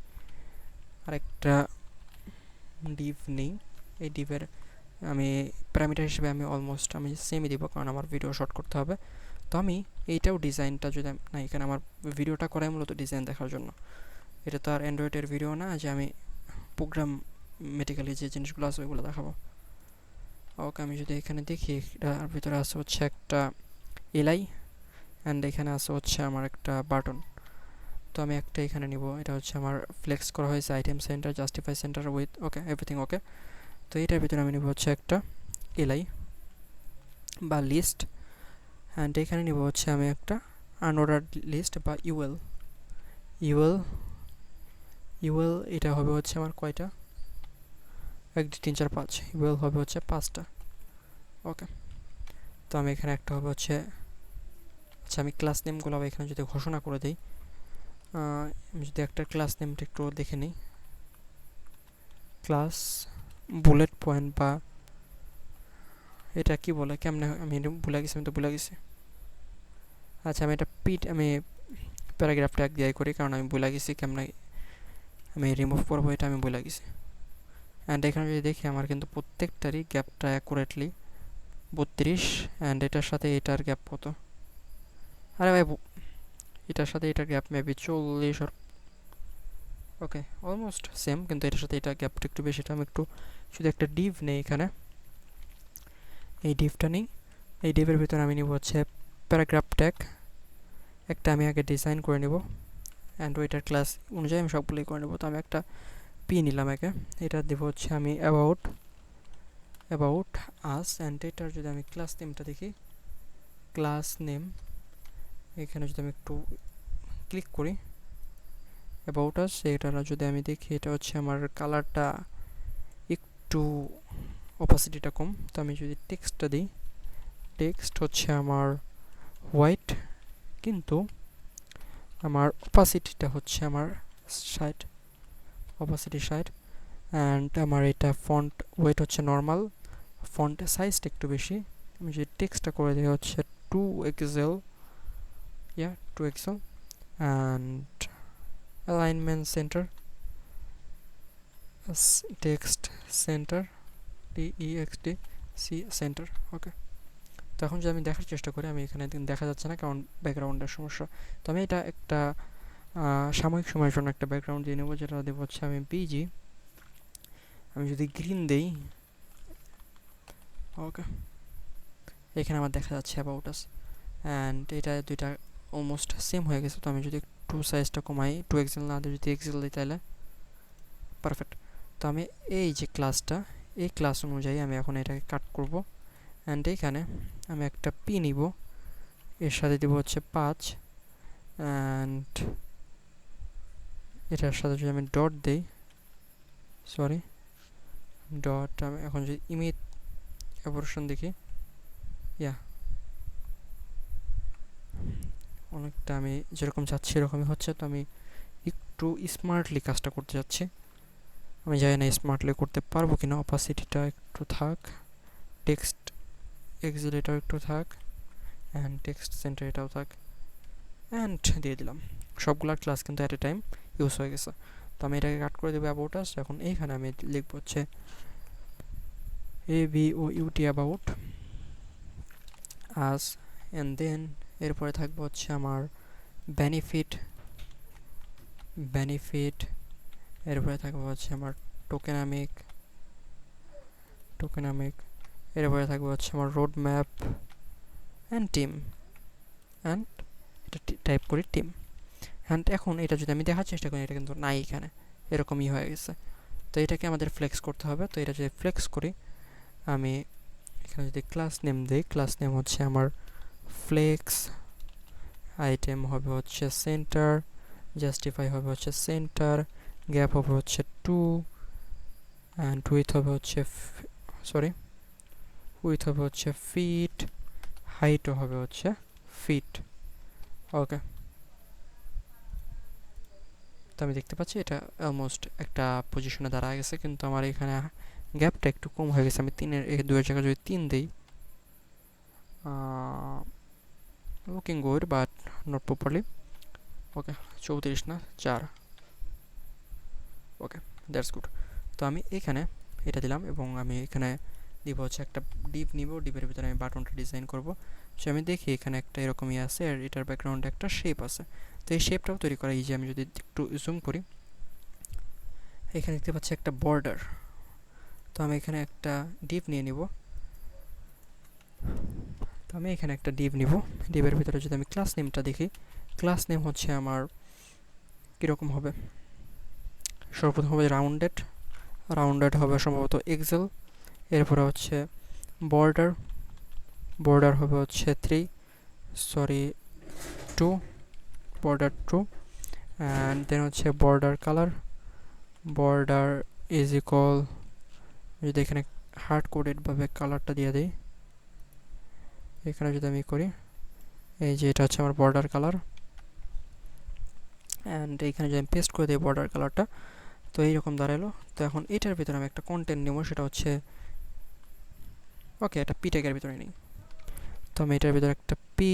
আরেকটা ডিপ নেই। এই ডিপের আমি প্যারামিটার হিসেবে আমি অলমোস্ট আমি সেমই দিব, কারণ আমার ভিডিও শর্ট করতে হবে। তো আমি এইটাও ডিজাইনটা যদি না, এখানে আমার ভিডিওটা করাই মূলত ডিজাইন দেখার জন্য। এটা তো আর অ্যান্ড্রয়েডের ভিডিও না যে আমি প্রোগ্রামেটিক্যালি যে জিনিসগুলো আছে ওইগুলো দেখাবো। ওকে, আমি যদি এখানে দেখি, এটার ভিতরে আছে হচ্ছে একটা এলআই, অ্যান্ড এখানে আছে হচ্ছে আমার একটা বাটন। তো আমি একটা এখানে নিব, এটা হচ্ছে আমার ফ্লেক্স করা হয়েছে item centre, justify centre with, okay, everything okay. তো এটার ভিতরে আমি নিব হচ্ছে একটা এলআই বা লিস্ট, অ্যান্ড এখানে নিব হচ্ছে আমি একটা আনঅর্ডার্ড লিস্ট বা ইউএল। ইউএল এটা হবে হচ্ছে আমার কয়টা, 1 2 3 4 5, ইউএল হবে হচ্ছে 5টা। ওকে, তো আমি এখানে একটা হবে হচ্ছে, আচ্ছা আমি ক্লাস নেমগুলো এখানে যদি ঘোষণা করে দিই, আমি যদি একটা ক্লাস নেমটা একটু দেখে নিই, ক্লাস বুলেট পয়েন্ট, বা এটা কি বলে, কেমনে আমি ভুলে গেছি, আমি তো ভুলে গেছি। আচ্ছা আমি এটা আমি প্যারাগ্রাফ ট্যাগ দিয়ে করি, কারণ আমি ভুলে গেছি কেমনে আমি রিমুভ করবো, এটা আমি ভুলে গেছি। অ্যান্ড এখানে যদি দেখি, আমার কিন্তু প্রত্যেকটারই গ্যাপটা অ্যাকুরেটলি 32, অ্যান্ড এটার সাথে এটার গ্যাপ কত, আরে ভাই এটার সাথে এটার গ্যাপ মেবি 40, ওকে অলমোস্ট সেম, কিন্তু এটার সাথে এটা গ্যাপটা একটু বেশি। আমি একটু শুধু একটা ডিভ নেই এখানে, এই ডিভটা নিই। এই ডিভের ভিতরে আমি নিব হচ্ছে প্যারাগ্রাফ ট্যাগ, একটা আমি আগে ডিজাইন করে নেব, অ্যান্ড ওইটার ক্লাস অনুযায়ী আমি সবগুলোই করে নেব। তো আমি একটা পি নিলাম একে, এটা দেব হচ্ছে আমি অ্যাবাউট আস। অ্যান্ড এটার যদি আমি ক্লাস নেমটা দেখি, ক্লাস নেম এখানে যদি আমি একটু ক্লিক করি, অ্যাবাউট আস এটা যদি আমি দেখি, এটা হচ্ছে আমার কালারটা একটু অপাসিটিটা কম। তো আমি যদি টেক্সটটা দিই, টেক্সট হচ্ছে আমার হোয়াইট, কিন্তু আমার অপাসিটিটা হচ্ছে আমার 60, অপাসিটি 60। অ্যান্ড আমার এটা ফন্ট ওয়েট হচ্ছে নর্মাল, ফন্টের সাইজটা একটু বেশি। আমি যদি টেক্সটটা করে দিই হচ্ছে 2XL, 2XL। And alignment centre, text centre, TEXT centre. Okay, তো এখন যদি আমি দেখার চেষ্টা করি, আমি এখানে দেখা যাচ্ছে না কারণ ব্যাকগ্রাউন্ডের সমস্যা। তো আমি এটা একটা সাময়িক সময়ের জন্য একটা ব্যাকগ্রাউন্ড দিয়ে নেবো, যেটা দেবো হচ্ছে আমি পিজি। আমি যদি গ্রিন দেই, ওকে, এখানে আমার দেখা যাচ্ছে অ্যাবাউট আস। অ্যান্ড এটা দুইটা অলমোস্ট সেম হয়ে গেছে। তো আমি যদি একটু সাইজটা কমাই, 2XL না দিয়ে যদি XL দিই, তাহলে পারফেক্ট। তো আমি এই যে ক্লাসটা, এই ক্লাস অনুযায়ী আমি এখন এটাকে কাট করব। অ্যান্ড এইখানে আমি একটা পি নিব, এর সাথে দেবো হচ্ছে 5। অ্যান্ড এটার সাথে যদি আমি ডট দেই, সরি ডট, আমি এখন যদি ইমেজ অপারেশন দেখি, অনেকটা আমি যেরকম চাচ্ছি এরকমই হচ্ছে। তো আমি একটু স্মার্টলি কাজটা করতে যাচ্ছি, আমি জানি না স্মার্টলি করতে পারবো কিনা। অপাসিটিটা একটু থাক, টেক্সট এক্সিলেটার একটু থাক, অ্যান্ড টেক্সট সেন্টার এটাও থাক, অ্যান্ড দিয়ে দিলাম। সবগুলা ক্লাস কিন্তু অ্যাট এ টাইম ইউজ হয়ে গেছে। তো আমি এটাকে কাট করে দেবো অ্যাবাউট আস। এখন এইখানে আমি লিখবো হচ্ছে ABOUT about us. And then এরপরে থাকবো হচ্ছে আমার বেনিফিট, এরপরে থাকবো হচ্ছে আমার টোকেনামিক, এরপরে থাকবো হচ্ছে আমার road map and team, and এটা টাইপ করি টিম। অ্যান্ড এখন এটা যদি আমি দেখার চেষ্টা করি, এটা কিন্তু নাই, এখানে এরকমই হয়ে গেছে। তো এটাকে আমাদের ফ্লেক্স করতে হবে। তো এটা যদি ফ্লেক্স করি, আমি এখানে যদি ক্লাস নেম দিই, ক্লাস নেম হচ্ছে আমার ফ্লেক্স, আইটেম হবে হচ্ছে সেন্টার, জাস্টিফাই হবে হচ্ছে সেন্টার, গ্যাপ হবে হচ্ছে 2, অ্যান্ড উইথ হবে হচ্ছে ফিট, হাইটও হবে হচ্ছে ফিট। ওকে, তো আমি দেখতে পাচ্ছি এটা অলমোস্ট একটা পজিশনে দাঁড়ায় গেছে, কিন্তু আমার এখানে গ্যাপটা একটু কম হয়ে গেছে। আমি 2-এর জায়গায় যদি 3 দিই, looking good but not properly. Okay, 34 না 4। Okay, that's good. তো আমি এখানে এটা দিলাম, এবং আমি এখানে দিব হচ্ছে একটা ডিপ নিব, ডিপের ভিতরে আমি বাটনটা ডিজাইন করব। সো আমি দেখি এখানে একটা এরকমই আছে, আর এটার ব্যাকগ্রাউন্ডে একটা শেপ আছে। তো এই শেপটাও তৈরি করা ইজি। আমি যদি একটু জুম করি, এখানে দেখতে পাচ্ছি একটা বর্ডার। তো আমি এখানে একটা ডিপ নিয়ে নিব। তো আমি এখানে একটা ডিপ নিব, ডিপের ভিতরে যদি আমি ক্লাস নেমটা দেখি, ক্লাস নেম হচ্ছে আমার কীরকম হবে, সর্বপ্রথম হবে রাউন্ডেড হবে সম্ভবত এক্সেল। এরপরে হচ্ছে বর্ডার হবে হচ্ছে 2, বর্ডার 2। অ্যান্ড দেন হচ্ছে বর্ডার ইজ ইকুয়াল, যদি এখানে হার্ড কোডেডভাবে কালারটা দিয়ে দিই, এখানে যদি আমি করি, এই যে এটা হচ্ছে আমার বর্ডার কালার। অ্যান্ড এইখানে যদি আমি পেস্ট করে দিই বর্ডার কালারটা, তো এইরকম দাঁড়ালো। তো এখন এটার ভিতরে আমি একটা কন্টেন্ট নেব, সেটা হচ্ছে ওকে, একটা পি ট্যাগের ভিতরে নিই। তো আমি এটার ভিতরে একটা পি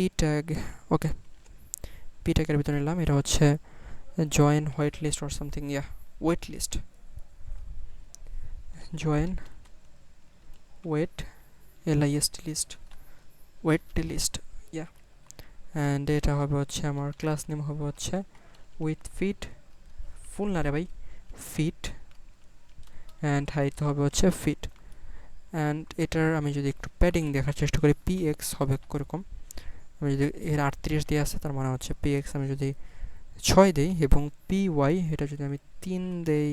ট্যাগের ভিতরে নিলাম। এটা হচ্ছে join white list or something, wait list, join wait list, and এটা হবে হচ্ছে আমার ক্লাস নেম হবে হচ্ছে উইথ ফিট, ফুল না রে ভাই, ফিট, অ্যান্ড হাইট হবে হচ্ছে ফিট। অ্যান্ড এটার আমি যদি একটু প্যাডিং দেখার চেষ্টা করি, PX হবে এরকম। আমি যদি এর 38 দিয়ে আসে, তার মানে হচ্ছে PX আমি যদি 6 দিই, এবং PY এটা যদি আমি 3 দিই,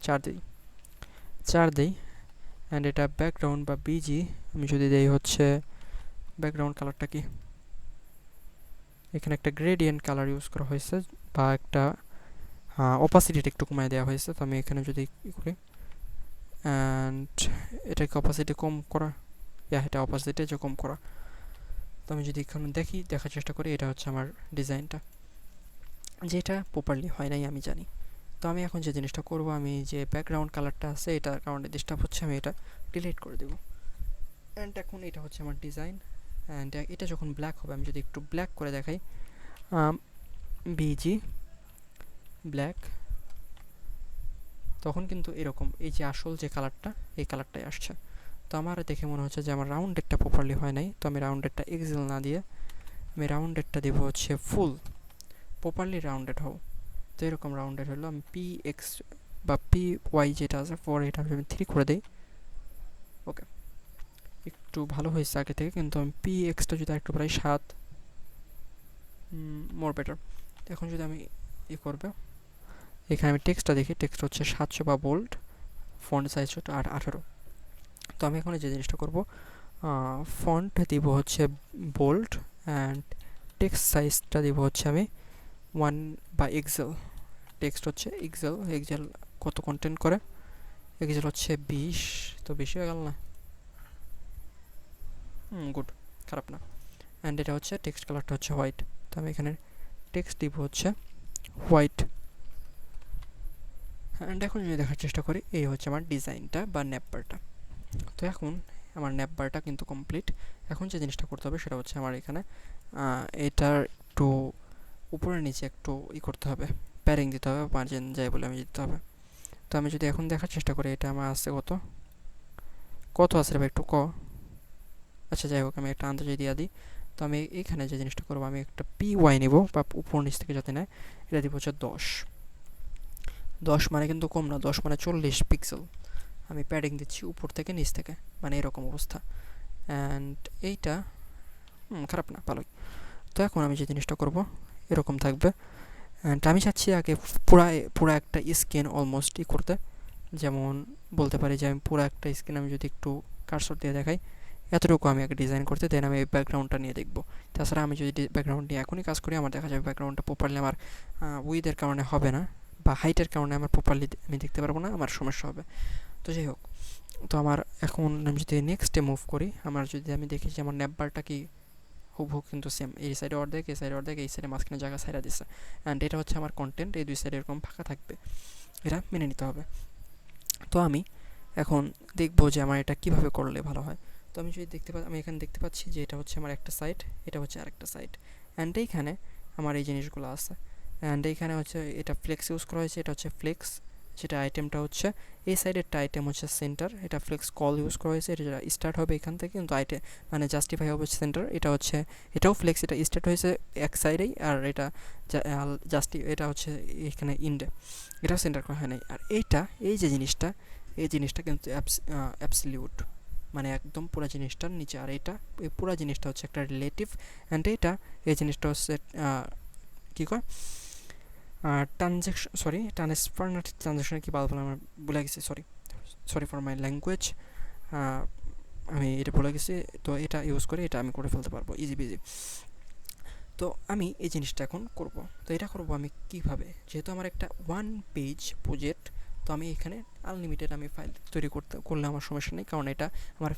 4 দিই, অ্যান্ড এটা ব্যাকগ্রাউন্ড বা BG আমি যদি দেই হচ্ছে, ব্যাকগ্রাউন্ড কালারটা কি, এখানে একটা গ্রেডিয়েন্ট কালার ইউজ করা হয়েছে, বা একটা অপাসিটিটা একটু কমায় দেওয়া হয়েছে। তো আমি এখানে যদি ই করি অ্যান্ড এটাকে অপাসিটি কম করা, এটা অপাসিটি যে কম করা। তো আমি যদি এখানে দেখার চেষ্টা করি, এটা হচ্ছে আমার ডিজাইনটা, যেটা প্রপারলি হয় নাই আমি জানি। তো আমি এখন যে জিনিসটা করব, আমি যে ব্যাকগ্রাউন্ড কালারটা আছে এটার কারণে ডিস্টার্ব হচ্ছে, আমি এটা ডিলিট করে দেবো। অ্যান্ড এখন এটা হচ্ছে আমার ডিজাইন। অ্যান্ড এটা যখন ব্ল্যাক হবে, আমি যদি একটু ব্ল্যাক করে দেখাই, বিজি ব্ল্যাক, তখন কিন্তু এরকম এই যে আসল যে কালারটা, এই কালারটাই আসছে। তো আমার দেখে মনে হচ্ছে যে আমার রাউন্ডেডটা প্রপারলি হয় নাই। তো আমি রাউন্ডেডটা এক্সেল না দিয়ে আমি রাউন্ডেডটা দেবো হচ্ছে ফুল, প্রপারলি রাউন্ডেড হও। তো এরকম রাউন্ডেড হলো। আমি পি এক্স বা পি ওয়াই যেটা আছে ফর, এটা আমি 3 করে দিই। ওকে, একটু ভালো হয়েছে আগে থেকে, কিন্তু আমি পি এক্সটা যদি একটু প্রায় 7, মোর বেটার। এখন যদি আমি করবে, এখানে আমি টেক্সটটা দেখি, টেক্সট হচ্ছে 700 বা বোল্ড, ফন্ট সাইজ হচ্ছে 18। তো আমি এখন যে জিনিসটা করব, ফন্ট দিব হচ্ছে বোল্ড, অ্যান্ড টেক্সট সাইজটা দিব হচ্ছে আমি 1 বা এক্সেল। টেক্সট হচ্ছে এক্সেল, এক্সেল কত কন্টেন্ট করে, এক্সেল হচ্ছে 20। তো বেশি হয়ে গেল না? গুড, খারাপ না। অ্যান্ড এটা হচ্ছে টেক্সট কালারটা হচ্ছে হোয়াইট। তো আমি এখানে টেক্সট দিব হচ্ছে হোয়াইট। অ্যান্ড এখন যদি দেখার চেষ্টা করি, এই হচ্ছে আমার ডিজাইনটা বা ন্যাপবারটা। তো এখন আমার ন্যাপবারটা কিন্তু কমপ্লিট। এখন যে জিনিসটা করতে হবে সেটা হচ্ছে আমার এখানে এটার একটু উপরে নিচে একটু করতে হবে, প্যারিং দিতে হবে, মার্জিন যাই বলে আমি দিতে হবে। তো আমি যদি এখন দেখার চেষ্টা করি, এটা আমার আছে কত কত আছে রে ভাই, একটু আচ্ছা যাই হোক, আমি একটা আন্দাজে দিয়ে দিই। তো আমি এখানে যে জিনিসটা করবো, আমি একটা পি ওয়াই নেব, বা উপর নিচ থেকে যাতে নেয়, এটা দিব হচ্ছে 10। 10 মানে কিন্তু কম না, 10 মানে 40 পিক্সেল। আমি প্যাডিং দিচ্ছি উপর থেকে নিচ থেকে, মানে এরকম অবস্থা। অ্যান্ড এইটা খারাপ না, ভালোই। তো এখন আমি যে জিনিসটা করব, এরকম থাকবে। অ্যান্ড আমি চাচ্ছি আগে পুরা একটা স্ক্রিন অলমোস্ট করতে, যেমন বলতে পারি যে আমি পুরো একটা স্ক্রিন আমি যদি একটু কার্সর দিয়ে দেখাই, এতটুকু আমি আগে ডিজাইন করতে, দেন আমি এই ব্যাকগ্রাউন্ডটা নিয়ে দেখব। তাছাড়া আমি যদি ব্যাকগ্রাউন্ড নিয়ে এখনই কাজ করি, আমার দেখা যাবে ব্যাকগ্রাউন্ডটা প্রপারলি আমার উইথের কারণে হবে না, বা হাইটের কারণে আমার প্রপারলি আমি দেখতে পারবো না, আমার সমস্যা হবে। তো যাই হোক, তো আমার এখন আমি যদি নেক্সটে মুভ করি, আমার যদি আমি দেখি যে আমার ন্যাপবারটা কি হুবহু কিন্তু সেম, এই সাইডে অর্ধেক, এই সাইডে অর্ধেক, এই সাইডে মাঝখানে জায়গা সাইডা দিচ্ছে। অ্যান্ড এটা হচ্ছে আমার কন্টেন্ট, এই দুই সাইডে এরকম ফাঁকা থাকবে, এটা মেনে নিতে হবে। তো আমি এখন দেখবো যে আমার এটা কিভাবে করলে ভালো হয়। তো আমি যদি আমি এখানে দেখতে পাচ্ছি যে এটা হচ্ছে আমার একটা সাইড, এটা হচ্ছে আরেকটা সাইড। অ্যান্ড এইখানে আমার এই জিনিসগুলো আছে। অ্যান্ড এইখানে হচ্ছে এটা ফ্লেক্স ইউজ করা হয়েছে, এটা হচ্ছে ফ্লেক্স, যেটা আইটেমটা হচ্ছে এই সাইডেরটা আইটেম হচ্ছে সেন্টার, এটা ফ্লেক্স কল ইউজ করা হয়েছে, এটা স্টার্ট হবে এখান থেকে, কিন্তু মানে জাস্টিফাই হবে সেন্টার। এটা হচ্ছে এটাও ফ্লেক্স, এটা স্টার্ট হয়েছে এক সাইডেই, আর এটা এটা হচ্ছে এখানে ইন্ডে, এটাও সেন্টার করা হয় নাই। আর এই যে জিনিসটা, এই জিনিসটা কিন্তু অ্যাবসলিউট, মানে একদম পুরো জিনিসটার নিচে। আর এই পুরো জিনিসটা হচ্ছে একটা রিলেটিভ। অ্যান্ড এই জিনিসটা হচ্ছে কী কয়, ট্রান্সফার না ট্রানজ্যাকশন, কি বলবো আমার ভুলে গেছি, সরি ফর মাই ল্যাঙ্গুয়েজ, আমি এটা ভুলে গেছি। তো এটা ইউজ করে এটা আমি করে ফেলতে পারবো ইজি বিজি। তো আমি এই জিনিসটা এখন করব। তো এটা করব আমি কিভাবে, যেহেতু আমার একটা 1 পেজ প্রজেক্ট, তো আমি এখানে আনলিমিটেড আমি ফাইল তৈরি করলে আমার সমস্যা নেই, কারণ এটা আমার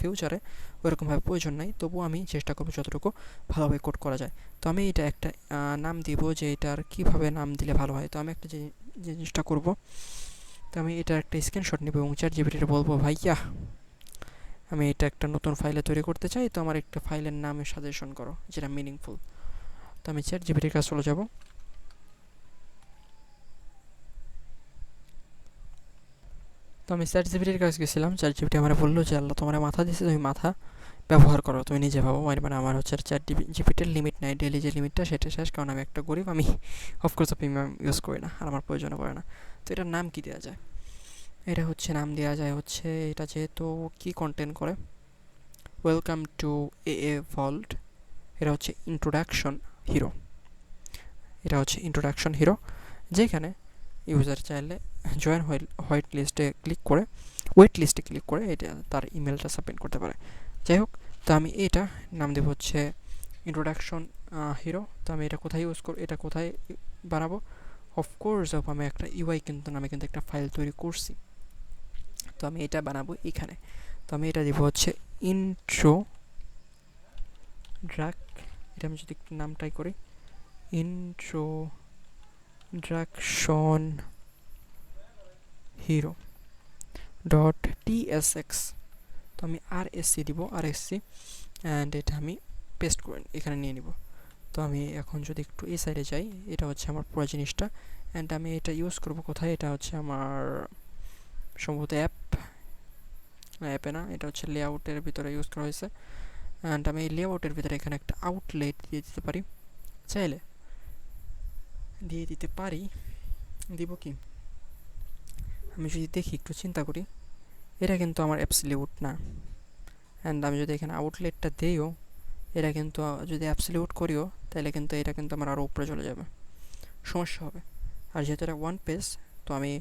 ফিউচারে ওইরকমভাবে প্রয়োজন নাই। তবুও আমি চেষ্টা করবো যতটুকু ভালোভাবে কোড করা যায়। তো আমি এটা একটা নাম দিব, যে এটার কীভাবে নাম দিলে ভালো হয়। তো আমি একটা জিনিসটা করব, তো আমি এটার একটা স্ক্রিনশট নেব এবং ChatGPT বলবো, ভাইয়া আমি এটা একটা নতুন ফাইলে তৈরি করতে চাই, তো আমার একটা ফাইলের নামে সাজেশন করো যেটা মিনিংফুল। তো আমি ChatGPT-র কাছে চলে যাব। তো আমি ChatGPT-র কাছে গেছিলাম, ChatGPT আমার বললো যে আল্লাহ তোমার মাথা দিয়েছে, তুমি মাথা ব্যবহার করো, তুমি নিজে ভাবো। মানে আমার হচ্ছে ChatGPT-র লিমিট নাই, ডেইলি যে লিমিটটা সেটা শেষ, কারণ আমি একটা গরিব, আমি অফকোর্স প্রিমিয়াম ইউজ করি না, আর আমার প্রয়োজনও পড়ে না। তো এটার নাম কি দেওয়া যায়, এটা হচ্ছে নাম দেওয়া যায় হচ্ছে, এটা যেহেতু কি কন্টেন্ট করে, ওয়েলকাম টু এ ভল্ট, এটা হচ্ছে ইন্ট্রোডাকশন হিরো, এটা হচ্ছে ইন্ট্রোডাকশন হিরো, যেখানে ইউজার চাইলে জয়েন হোয়াইট লিস্টে ক্লিক করে এটা তার ইমেলটা সাবমিট করতে পারে। যাই হোক, তো আমি এটা নাম দেব হচ্ছে ইন্ট্রোডাকশন হিরো। তো আমি এটা কোথায় ইউজ করব, এটা কোথায় বানাবো? অফকোর্স আমি একটা ইউআই কিন্তু আমি কিন্তু একটা ফাইল তৈরি করছি, তো আমি এটা বানাবো এখানে। তো আমি এটা দিব হচ্ছে ইন্ট্রো ড্রাক, এটা আমি যদি একটু নামটাই করি ইন্ট্রোডাকশন হিরো ডট টিএসএক্স। তো আমি আরএসসি দিব, আরএসসি, অ্যান্ড এটা আমি পেস্ট করে এখানে নিয়ে নিব। তো আমি এখন যদি একটু এই সাইডে যাই, এটা হচ্ছে আমার পুরো জিনিসটা, অ্যান্ড আমি এটা ইউজ করব কোথায়? এটা হচ্ছে আমার সম্ভবত অ্যাপে না, এটা হচ্ছে লেআউটের ভিতরে ইউজ করা হয়েছে। অ্যান্ড আমি এই লেআউটের ভিতরে এখানে একটা আউটলেট দিয়ে দিতে পারি, চাইলে দিয়ে দিতে পারি। দিব কি? আমি যদি দেখি, একটু চিন্তা করি, এটা কিন্তু আমার অ্যাবসলিউট না। অ্যান্ড আমি যদি এখানে আউটলেটটা দিইও, এটা কিন্তু যদি অ্যাবসলিউট করিও, তাহলে কিন্তু এটা কিন্তু আমার আরও উপরে চলে যাবে, সমস্যা হবে। আর যেহেতু এটা ওয়ান পেজ, তো আমি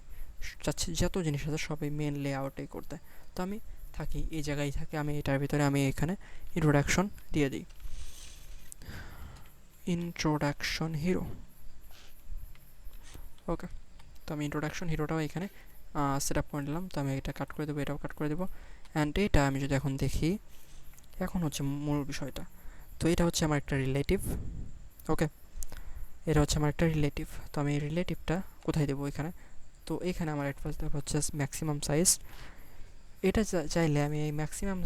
চাচ্ছি যত জিনিস আছে সবই মেন লেআউটেই করতে। তো আমি থাকি এই জায়গায় থাকি, আমি এটার ভিতরে আমি এখানে ইন্ট্রোডাকশন দিয়ে দিই, ইন্ট্রোডাকশন হিরো। ওকে, তো আমি ইন্ট্রোডাকশন হিরোটাও এখানে সেট আপ করে নিলাম। তো আমি এটা কাট করে দেবো, এটাও কাট করে দেবো। অ্যান্ড এটা আমি যদি এখন দেখি, এখন হচ্ছে মূল বিষয়টা। তো এটা হচ্ছে আমার একটা রিলেটিভ। ওকে, এটা হচ্ছে আমার একটা রিলেটিভ। তো আমি এই রিলেটিভটা কোথায় দেবো? এখানে। তো এখানে আমার অ্যাডভান্স দেবো হচ্ছে ম্যাক্সিমাম সাইজ। এটা চাইলে আমি এই ম্যাক্সিমাম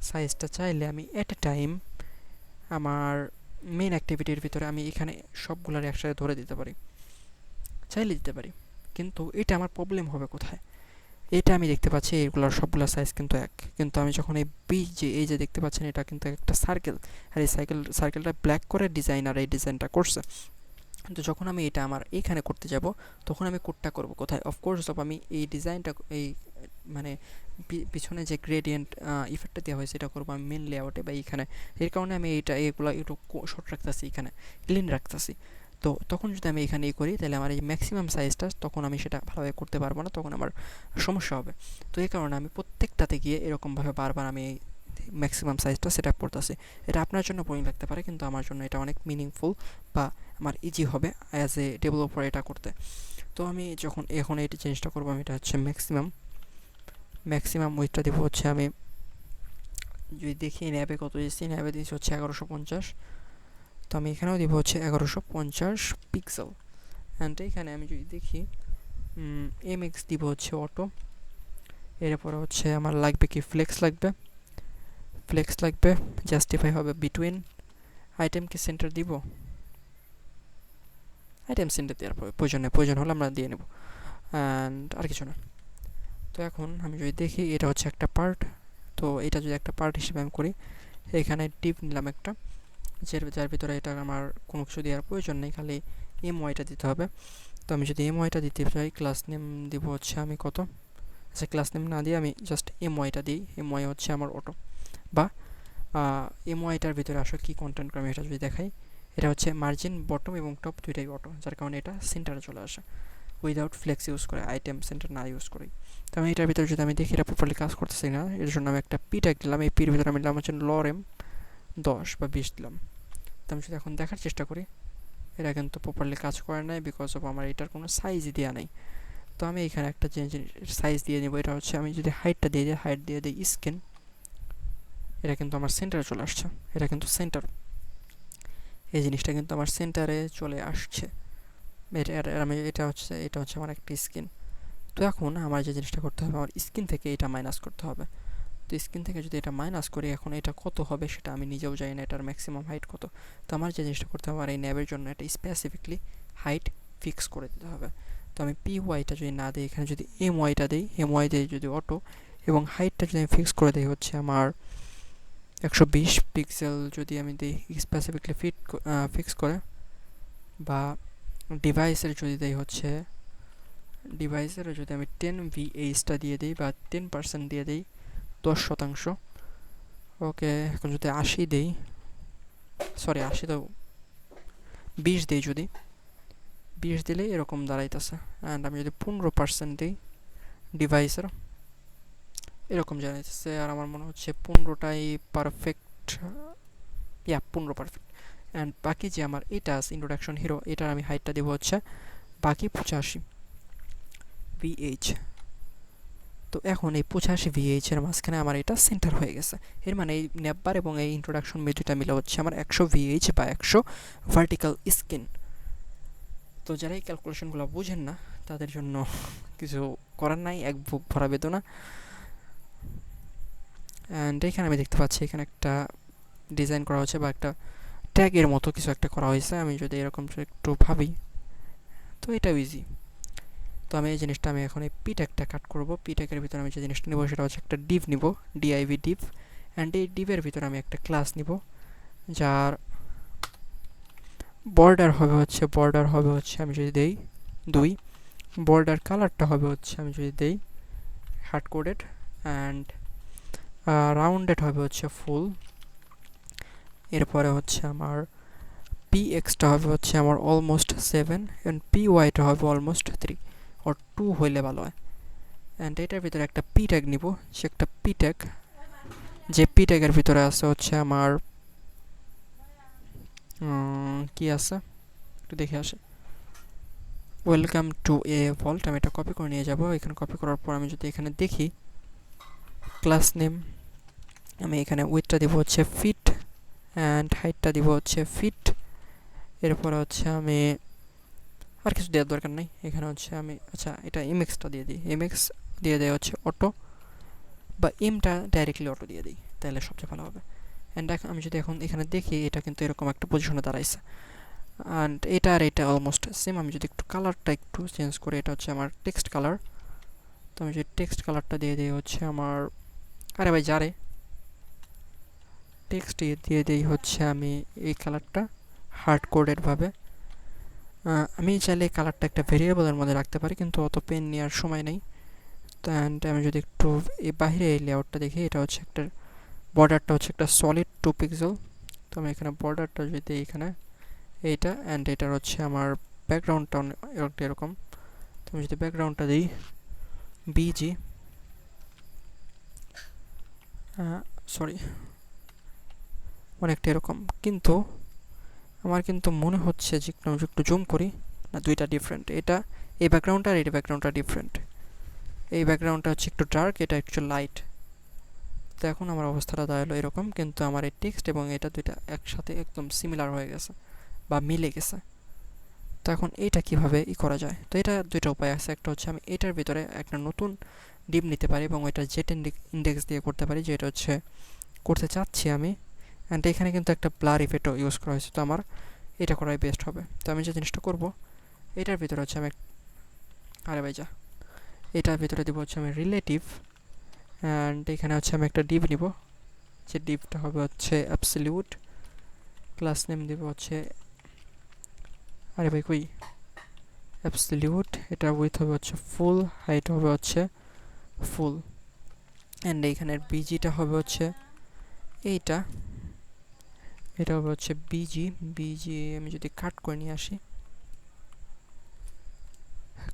সাইজটা চাইলে আমি এট এ টাইম আমার মেন অ্যাক্টিভিটির ভিতরে আমি এখানে সবগুলোর একসাথে ধরে দিতে পারি, চাইলে দিতে পারি। কিন্তু এটা আমার প্রবলেম হবে কোথায়? এটা আমি দেখতে পাচ্ছি এইগুলোর সবগুলোর সাইজ কিন্তু এক, কিন্তু আমি যখন এই যে দেখতে পাচ্ছেন, এটা কিন্তু একটা সার্কেল, আর এই সার্কেলটা ব্ল্যাক করে ডিজাইনার এই ডিজাইনটা করছে। তো যখন আমি এটা আমার এইখানে করতে যাব, তখন আমি কোডটা করব কোথায়? অফকোর্স আমি এই ডিজাইনটা, এই মানে পিছনে যে গ্রেডিয়েন্ট ইফেক্টটা দেওয়া হয়েছে, এটা করবো আমি মেন লেআউটে বা এইখানে। এর কারণে আমি এগুলো একটু শর্ট রাখতেছি, এখানে ক্লিন রাখতেছি। তো তখন যদি আমি এখানে করি, তাহলে আমার এই ম্যাক্সিমাম সাইজটা তখন আমি সেটা ভালোভাবে করতে পারবো না, তখন আমার সমস্যা হবে। তো এই কারণে আমি প্রত্যেকটাতে গিয়ে এরকমভাবে বারবার আমি ম্যাক্সিমাম সাইজটা সেট আপ করতেছি। এটা আপনার জন্য বোরিং লাগতে পারে, কিন্তু আমার জন্য এটা অনেক মিনিংফুল বা আমার ইজি হবে অ্যাজ এ ডেভেলপার এটা করতে। তো আমি যখন এখন এই জিনিসটা করবো, আমি এটা হচ্ছে ম্যাক্সিমাম উইথটা দেবো হচ্ছে, আমি যদি দেখি ন্যাবে কত দিয়েছি, ন্যাবে দিয়েছি হচ্ছে 1150। তো আমি এখানেও দিব হচ্ছে 1150 পিক্সেল। অ্যান্ড এখানে আমি যদি দেখি এমএক্স দিব হচ্ছে অটো। এরপরে হচ্ছে আমার লাগবে কি, ফ্লেক্স লাগবে, জাস্টিফাই হবে বিটুইন। আইটেম কি সেন্টার দিব? আইটেম সেন্টার দেওয়ার প্রয়োজন হলে আমরা দিয়ে নেব, অ্যান্ড আর কিছু না। তো এখন আমি যদি দেখি, এটা হচ্ছে একটা পার্ট। তো এটা যদি একটা পার্ট হিসেবে আমি করি, এখানে টিপ নিলাম একটা, যার ভিতরে এটা আমার কোনো কিছু দেওয়ার প্রয়োজন নেই, খালি ওয়াইটা দিতে হবে। তো আমি যদি ওয়াইটা দিতে চাই, ক্লাস নেম দিব হচ্ছে আমি কত, আচ্ছা ক্লাস নেম না দিয়ে আমি জাস্ট ওয়াইটা দিই। ওয়াই হচ্ছে আমার অটো, বা ওয়াইটার ভিতরে আসলে কী কন্টেন্ট আমি এটা যদি দেখাই, এটা হচ্ছে মার্জিন বটম এবং টপ দুইটাই অটো, যার কারণে এটা সেন্টারে চলে আসে উইদাউট ফ্লেক্স ইউজ করে, আইটেম সেন্টার না ইউজ করি। তো আমি এটার ভিতরে যদি আমি দেখি এটা প্রপারলি কাজ করতেছি না, এর জন্য আমি একটা পি ট্যাগ দিলাম। এই পির ভিতরে আমি দিলাম হচ্ছে লরেম 10 বা 20 দিলাম। তো আমি যদি এখন দেখার চেষ্টা করি, এটা কিন্তু প্রপারলি কাজ করে নাই, বিকজ অফ আমার এটার কোনো সাইজই দেওয়া নেই। তো আমি এখানে একটা সাইজ দিয়ে নেব। এটা হচ্ছে আমি যদি হাইটটা দিয়ে দিই, হাইট দিয়ে দিই স্ক্রিন, এটা কিন্তু আমার সেন্টারে চলে আসছে। এটা কিন্তু সেন্টার, এই জিনিসটা কিন্তু আমার সেন্টারে চলে আসছে। এটা হচ্ছে আমার একটা স্ক্রিন। তো এখন আমার যে জিনিসটা করতে হবে, আমার স্ক্রিন থেকে এটা মাইনাস করতে হবে। তো স্ক্রিন থেকে যদি এটা মাইনাস করি, এখন এটা কত হবে সেটা আমি নিজেও জানি না, এটার ম্যাক্সিমাম হাইট কত। তো আমার যে জিনিসটা করতে হবে, আমার এই ন্যাবের জন্য এটা স্পেসিফিকলি হাইট ফিক্স করে দিতে হবে। তো আমি পি ওয়াইটা যদি না দিই, এখানে যদি ওয়াইটা দিই, ওয়াই দিয়ে যদি অটো, এবং হাইটটা যদি আমি ফিক্স করে দিই হচ্ছে আমার 120 পিক্সেল, যদি আমি দিই স্পেসিফিকলি ফিক্স করে, বা ডিভাইসের যদি দিই হচ্ছে, ডিভাইসেরও যদি আমি 10 VH দিয়ে দিই বা 10% দিয়ে দিই, 10%। ওকে, এখন যদি 80 দিই, সরি 80 তো 20 দিই, যদি 20 দিলে এরকম দাঁড়াইতেছে। অ্যান্ড আমি যদি 15% দিই ডিভাইসের, এরকম জানাইতেছে। আর আমার মনে হচ্ছে 15টাই পারফেক্ট, 15 পারফেক্ট। অ্যান্ড বাকি যে আমার এটা আছে ইন্ট্রোডাকশন হিরো, এটার আমি হাইটটা দেবো হচ্ছে বাকি 85 VH। তো এখন এই 85 VH এর মাঝখানে আমার এটা সেন্টার হয়ে গেছে। এর মানে এই নেপবার এবং এই ইন্ট্রোডাকশন দুইটা মিলে হচ্ছে আমার 100 VH বা 100 ভার্টিক্যাল স্কিন। তো যারা এই ক্যালকুলেশনগুলো বুঝেন না তাদের জন্য কিছু করার নাই, এক বুক ভরা বেদনা। অ্যান্ড এখানে আমি দেখতে পাচ্ছি এখানে একটা ডিজাইন করা হচ্ছে বা একটা ট্যাগের মতো কিছু একটা করা হয়েছে। আমি যদি এরকম একটু ভাবি তো এটাও ইজি। তো আমি এই জিনিসটা আমি এখন এই পি ট্যাগটা কাট করবো। পি ট্যাগের ভিতরে আমি যে জিনিসটা নেবো সেটা হচ্ছে একটা ডিভ নিব, ডিআইভি ডিভ। অ্যান্ড এই ডিভের ভিতরে আমি একটা ক্লাস নিব যার বর্ডার হবে হচ্ছে আমি যদি দেই 2, বর্ডার কালারটা হবে হচ্ছে আমি যদি দেই হার্ড কোডেড, অ্যান্ড রাউন্ডেড হবে হচ্ছে ফুল। এরপরে হচ্ছে আমার পি এক্সটা হবে হচ্ছে আমার অলমোস্ট 7, অ্যান্ড পি ওয়াইটা হবে অলমোস্ট 3 or 2 হইলে ভালো হয়। অ্যান্ড এটার ভিতরে একটা পি ট্যাগ নিব, সে একটা পি ট্যাগ, যে পি ট্যাগের ভিতরে আছে হচ্ছে আমার কি আছে একটু দেখে আসে, ওয়েলকাম টু এ ভল্ট। আমি এটা কপি করে নিয়ে যাব। এখানে কপি করার পর আমি যদি এখানে দেখি ক্লাস নেম, আমি এখানে উইথটা দিব হচ্ছে ফিট, অ্যান্ড হাইটটা দিব হচ্ছে ফিট। এরপরে হচ্ছে আমি আর কিছু দেওয়ার দরকার নেই। এখানে হচ্ছে আমি আচ্ছা এটা এমএক্সটা দিয়ে দিই, এমএক্স দিয়ে দেয় হচ্ছে অটো, বা এমটা ডাইরেক্টলি অটো দিয়ে দিই, তাহলে সবচেয়ে ভালো হবে। অ্যান্ড আমি যদি এখন এখানে দেখি এটা কিন্তু এরকম একটা পজিশনে দাঁড়াইছে, অ্যান্ড এটা আর এটা অলমোস্ট সেম। আমি যদি একটু কালারটা একটু চেঞ্জ করি, এটা হচ্ছে আমার টেক্সট কালার। তো আমি যদি টেক্সট কালারটা দিয়ে দিই হচ্ছে আমার, আরে ভাই যারে টেক্সট দিয়ে দিই হচ্ছে আমি এই কালারটা হার্ড কোডেডভাবে। আমি চাইলে এই কালারটা একটা ভেরিয়েবলের মধ্যে রাখতে পারি, কিন্তু অত পেন নেওয়ার সময় নেই। অ্যান্ড আমি যদি একটু এই বাইরে এই লেআউটটা দেখি, এটা হচ্ছে একটা বর্ডারটা হচ্ছে একটা সলিড 2 পিক্সেল। তো আমি এখানে বর্ডারটা যদি এখানে এইটা, অ্যান্ড এটার হচ্ছে আমার ব্যাকগ্রাউন্ডটা এরকম। তো আমি যদি ব্যাকগ্রাউন্ডটা দিই বিজি, সরি অনেকটা এরকম, কিন্তু আমার কিন্তু মনে হচ্ছে যে একটু জুম করি, না দুইটা ডিফারেন্ট। এটা এই ব্যাকগ্রাউন্ডটা আর এই ব্যাকগ্রাউন্ডটা ডিফারেন্ট। এই ব্যাকগ্রাউন্ডটা হচ্ছে একটু ডার্ক, এটা একটু লাইট। তো এখন আমার অবস্থাটা দাঁড়ালো এরকম, কিন্তু আমার এই টেক্সট এবং এটা দুইটা একসাথে একদম সিমিলার হয়ে গেছে বা মিলে গেছে। তো এখন এইটা কীভাবে করা যায়? তো এটা দুইটা উপায় আছে। একটা হচ্ছে আমি এটার ভিতরে একটা নতুন ডিপ নিতে পারি এবং ওইটা জেট ইন্ডেক্স দিয়ে করতে পারি, যেটা হচ্ছে করতে চাচ্ছি আমি। অ্যান্ড এখানে কিন্তু একটা ব্লার ইফেক্টও ইউজ করা হয়েছে, তো আমার এটা করাই বেস্ট হবে। তো আমি যে জিনিসটা করব, এটার ভিতরে হচ্ছে আমি আরে ভাই যা, এটার ভিতরে দেবো হচ্ছে আমি রিলেটিভ, অ্যান্ড এখানে হচ্ছে আমি একটা ডিভ নিব, যে ডিভটা হবে হচ্ছে অ্যাবসলিউট। ক্লাস নেম দেবো হচ্ছে, আরে ভাই কই, অ্যাবসলিউট। এটা উইথ হবে হচ্ছে ফুল, হাইট হবে হচ্ছে ফুল, অ্যান্ড এইখানের বিজিটা হবে হচ্ছে এইটা, এটা হবে হচ্ছে বিজি। বিজি আমি যদি কাট করে নিয়ে আসি,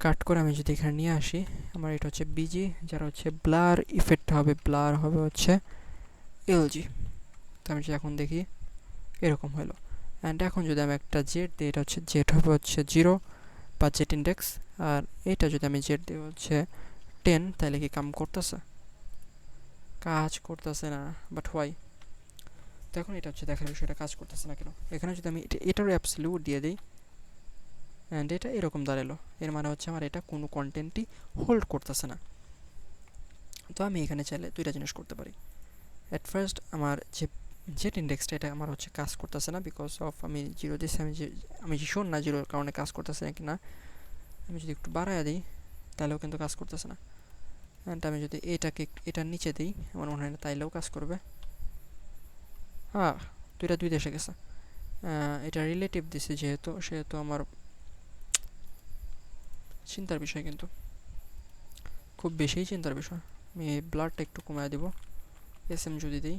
কাট করে আমি যদি এখানে নিয়ে আসি, আমার এটা হচ্ছে বিজি, যারা হচ্ছে ব্লার ইফেক্টটা হবে, ব্লার হবে হচ্ছে এলজি। তো আমি যদি এখন দেখি এরকম হলো। অ্যান্ড এখন যদি আমি একটা জেড দিই, এটা হচ্ছে জেড হবে হচ্ছে 0 বা জেড ইন্ডেক্স। আর এটা যদি আমি জেড দিই হচ্ছে 10, তাহলে কি কাম করতেছে? কাজ করতেছে না, বাট হোয়াই? তো এখন এটা হচ্ছে দেখার বিষয়টা, কাজ করতেছে না কেন। এখানে যদি আমি এটারও অ্যাবসলিউট দিয়ে দিই, অ্যান্ড এটা এরকম দাঁড়ালো, এর মানে হচ্ছে আমার এটা কোনো কন্টেন্টই হোল্ড করতেছে না। তো আমি এখানে চাইলে দুইটা জিনিস করতে পারি। অ্যাট ফার্স্ট আমার যে জেট ইন্ডেক্সটা, এটা আমার হচ্ছে কাজ করতেছে না, বিকজ অফ আমি 0 দিচ্ছি। আমি শিওর না 0-র কারণে কাজ করতেছে নাকি না। আমি যদি একটু বাড়ায় দিই তাহলেও কিন্তু কাজ করতেছে না। অ্যান্ড আমি যদি এটার নিচে দিই, আমার মনে হয় না তাইলেও কাজ করবে। হ্যাঁ, দুইটা দুই দেশে গেছে। এটা রিলেটিভ দিছি সেহেতু আমার চিন্তার বিষয়, কিন্তু খুব বেশিই চিন্তার বিষয়। আমি ব্লাডটা একটু কমায় দিব। এস এম যদি দিই,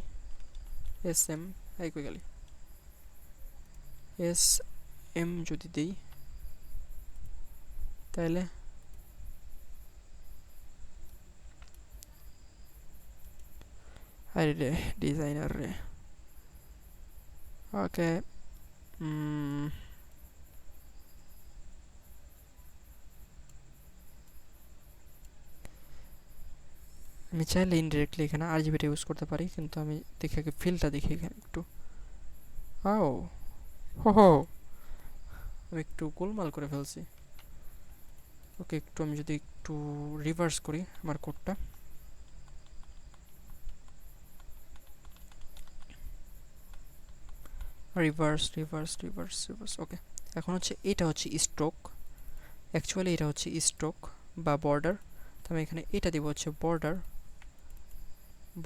এস এম কই গেলি, এস এম যদি দিই তাহলে আরে রে ডিজাইনার রে। ওকে, উম, আমি চাইলে ইনডিরেক্টলি এখানে আরজিবিটা ইউজ করতে পারি, কিন্তু আমি দেখি আগে ফিলটা দেখি এখানে একটু। আও হো হো, আমি একটু গোলমাল করে ফেলছি। ওকে, একটু আমি যদি একটু রিভার্স করি আমার কোডটা। রিভার্স রিভার্স রিভার্স রিভার্স, ওকে। এখন হচ্ছে এটা হচ্ছে স্ট্রোক, অ্যাকচুয়ালি এটা হচ্ছে স্ট্রোক বা বর্ডার। তো আমি এখানে এটা দিব হচ্ছে বর্ডার,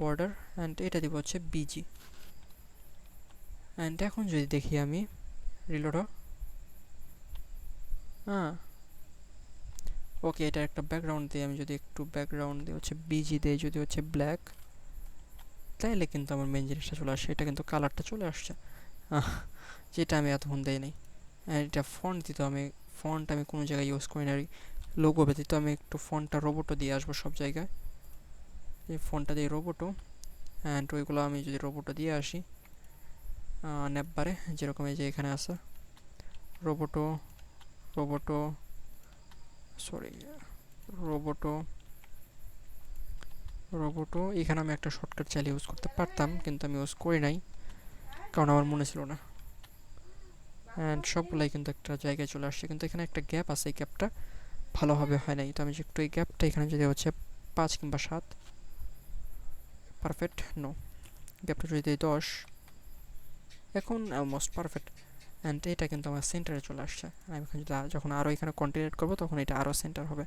বর্ডার অ্যান্ড এটা দিব হচ্ছে বিজি। অ্যান্ড এখন যদি দেখি আমি রিলোড, হ্যাঁ ওকে, এটা একটা ব্যাকগ্রাউন্ড দিয়ে আমি যদি একটু ব্যাকগ্রাউন্ড দিয়ে হচ্ছে বিজি দিয়ে যদি হচ্ছে ব্ল্যাক, তাইলে কিন্তু আমার মেন জিনিসটা চলে আসছে। এটা কিন্তু কালারটা চলে আসছে, যেটা আমি এতক্ষণ দেই নাই। আর এটা ফন্ট দিতে আমি, ফন্ট আমি কোনো জায়গায় ইউজ করি না, লোগো ব্যতীত আমি একটু ফন্টটা রোবোটো দিয়ে আসবো সব জায়গায়। এই ফন্টটা দিয়ে রোবোটো, অ্যান্ড ওইগুলো আমি যদি রোবোটো দিয়ে আসি নেপবারে, যেরকম এই যে এখানে আছে Roboto, Roboto sorry Roboto, Roboto. এখানে আমি একটা শর্টকাট চাইলে ইউজ করতে পারতাম, কিন্তু আমি ইউজ করি নাই কারণ আমার মনে ছিল না। অ্যান্ড সবগুলাই কিন্তু একটা জায়গায় চলে আসছে, কিন্তু এখানে একটা গ্যাপ আছে, এই গ্যাপটা ভালোভাবে হয় নাই। তো আমি যে একটু এই গ্যাপটা এখানে যদি হচ্ছে 5 কিংবা 7, পারফেক্ট নো, গ্যাপটা যদি দিই 10, এখন অলমোস্ট পারফেক্ট। অ্যান্ড এটা কিন্তু আমার সেন্টারে চলে আসছে। আমি এখন যদি যখন আরও এখানে কন্টিনিউ করবো তখন এটা আরও সেন্টার হবে।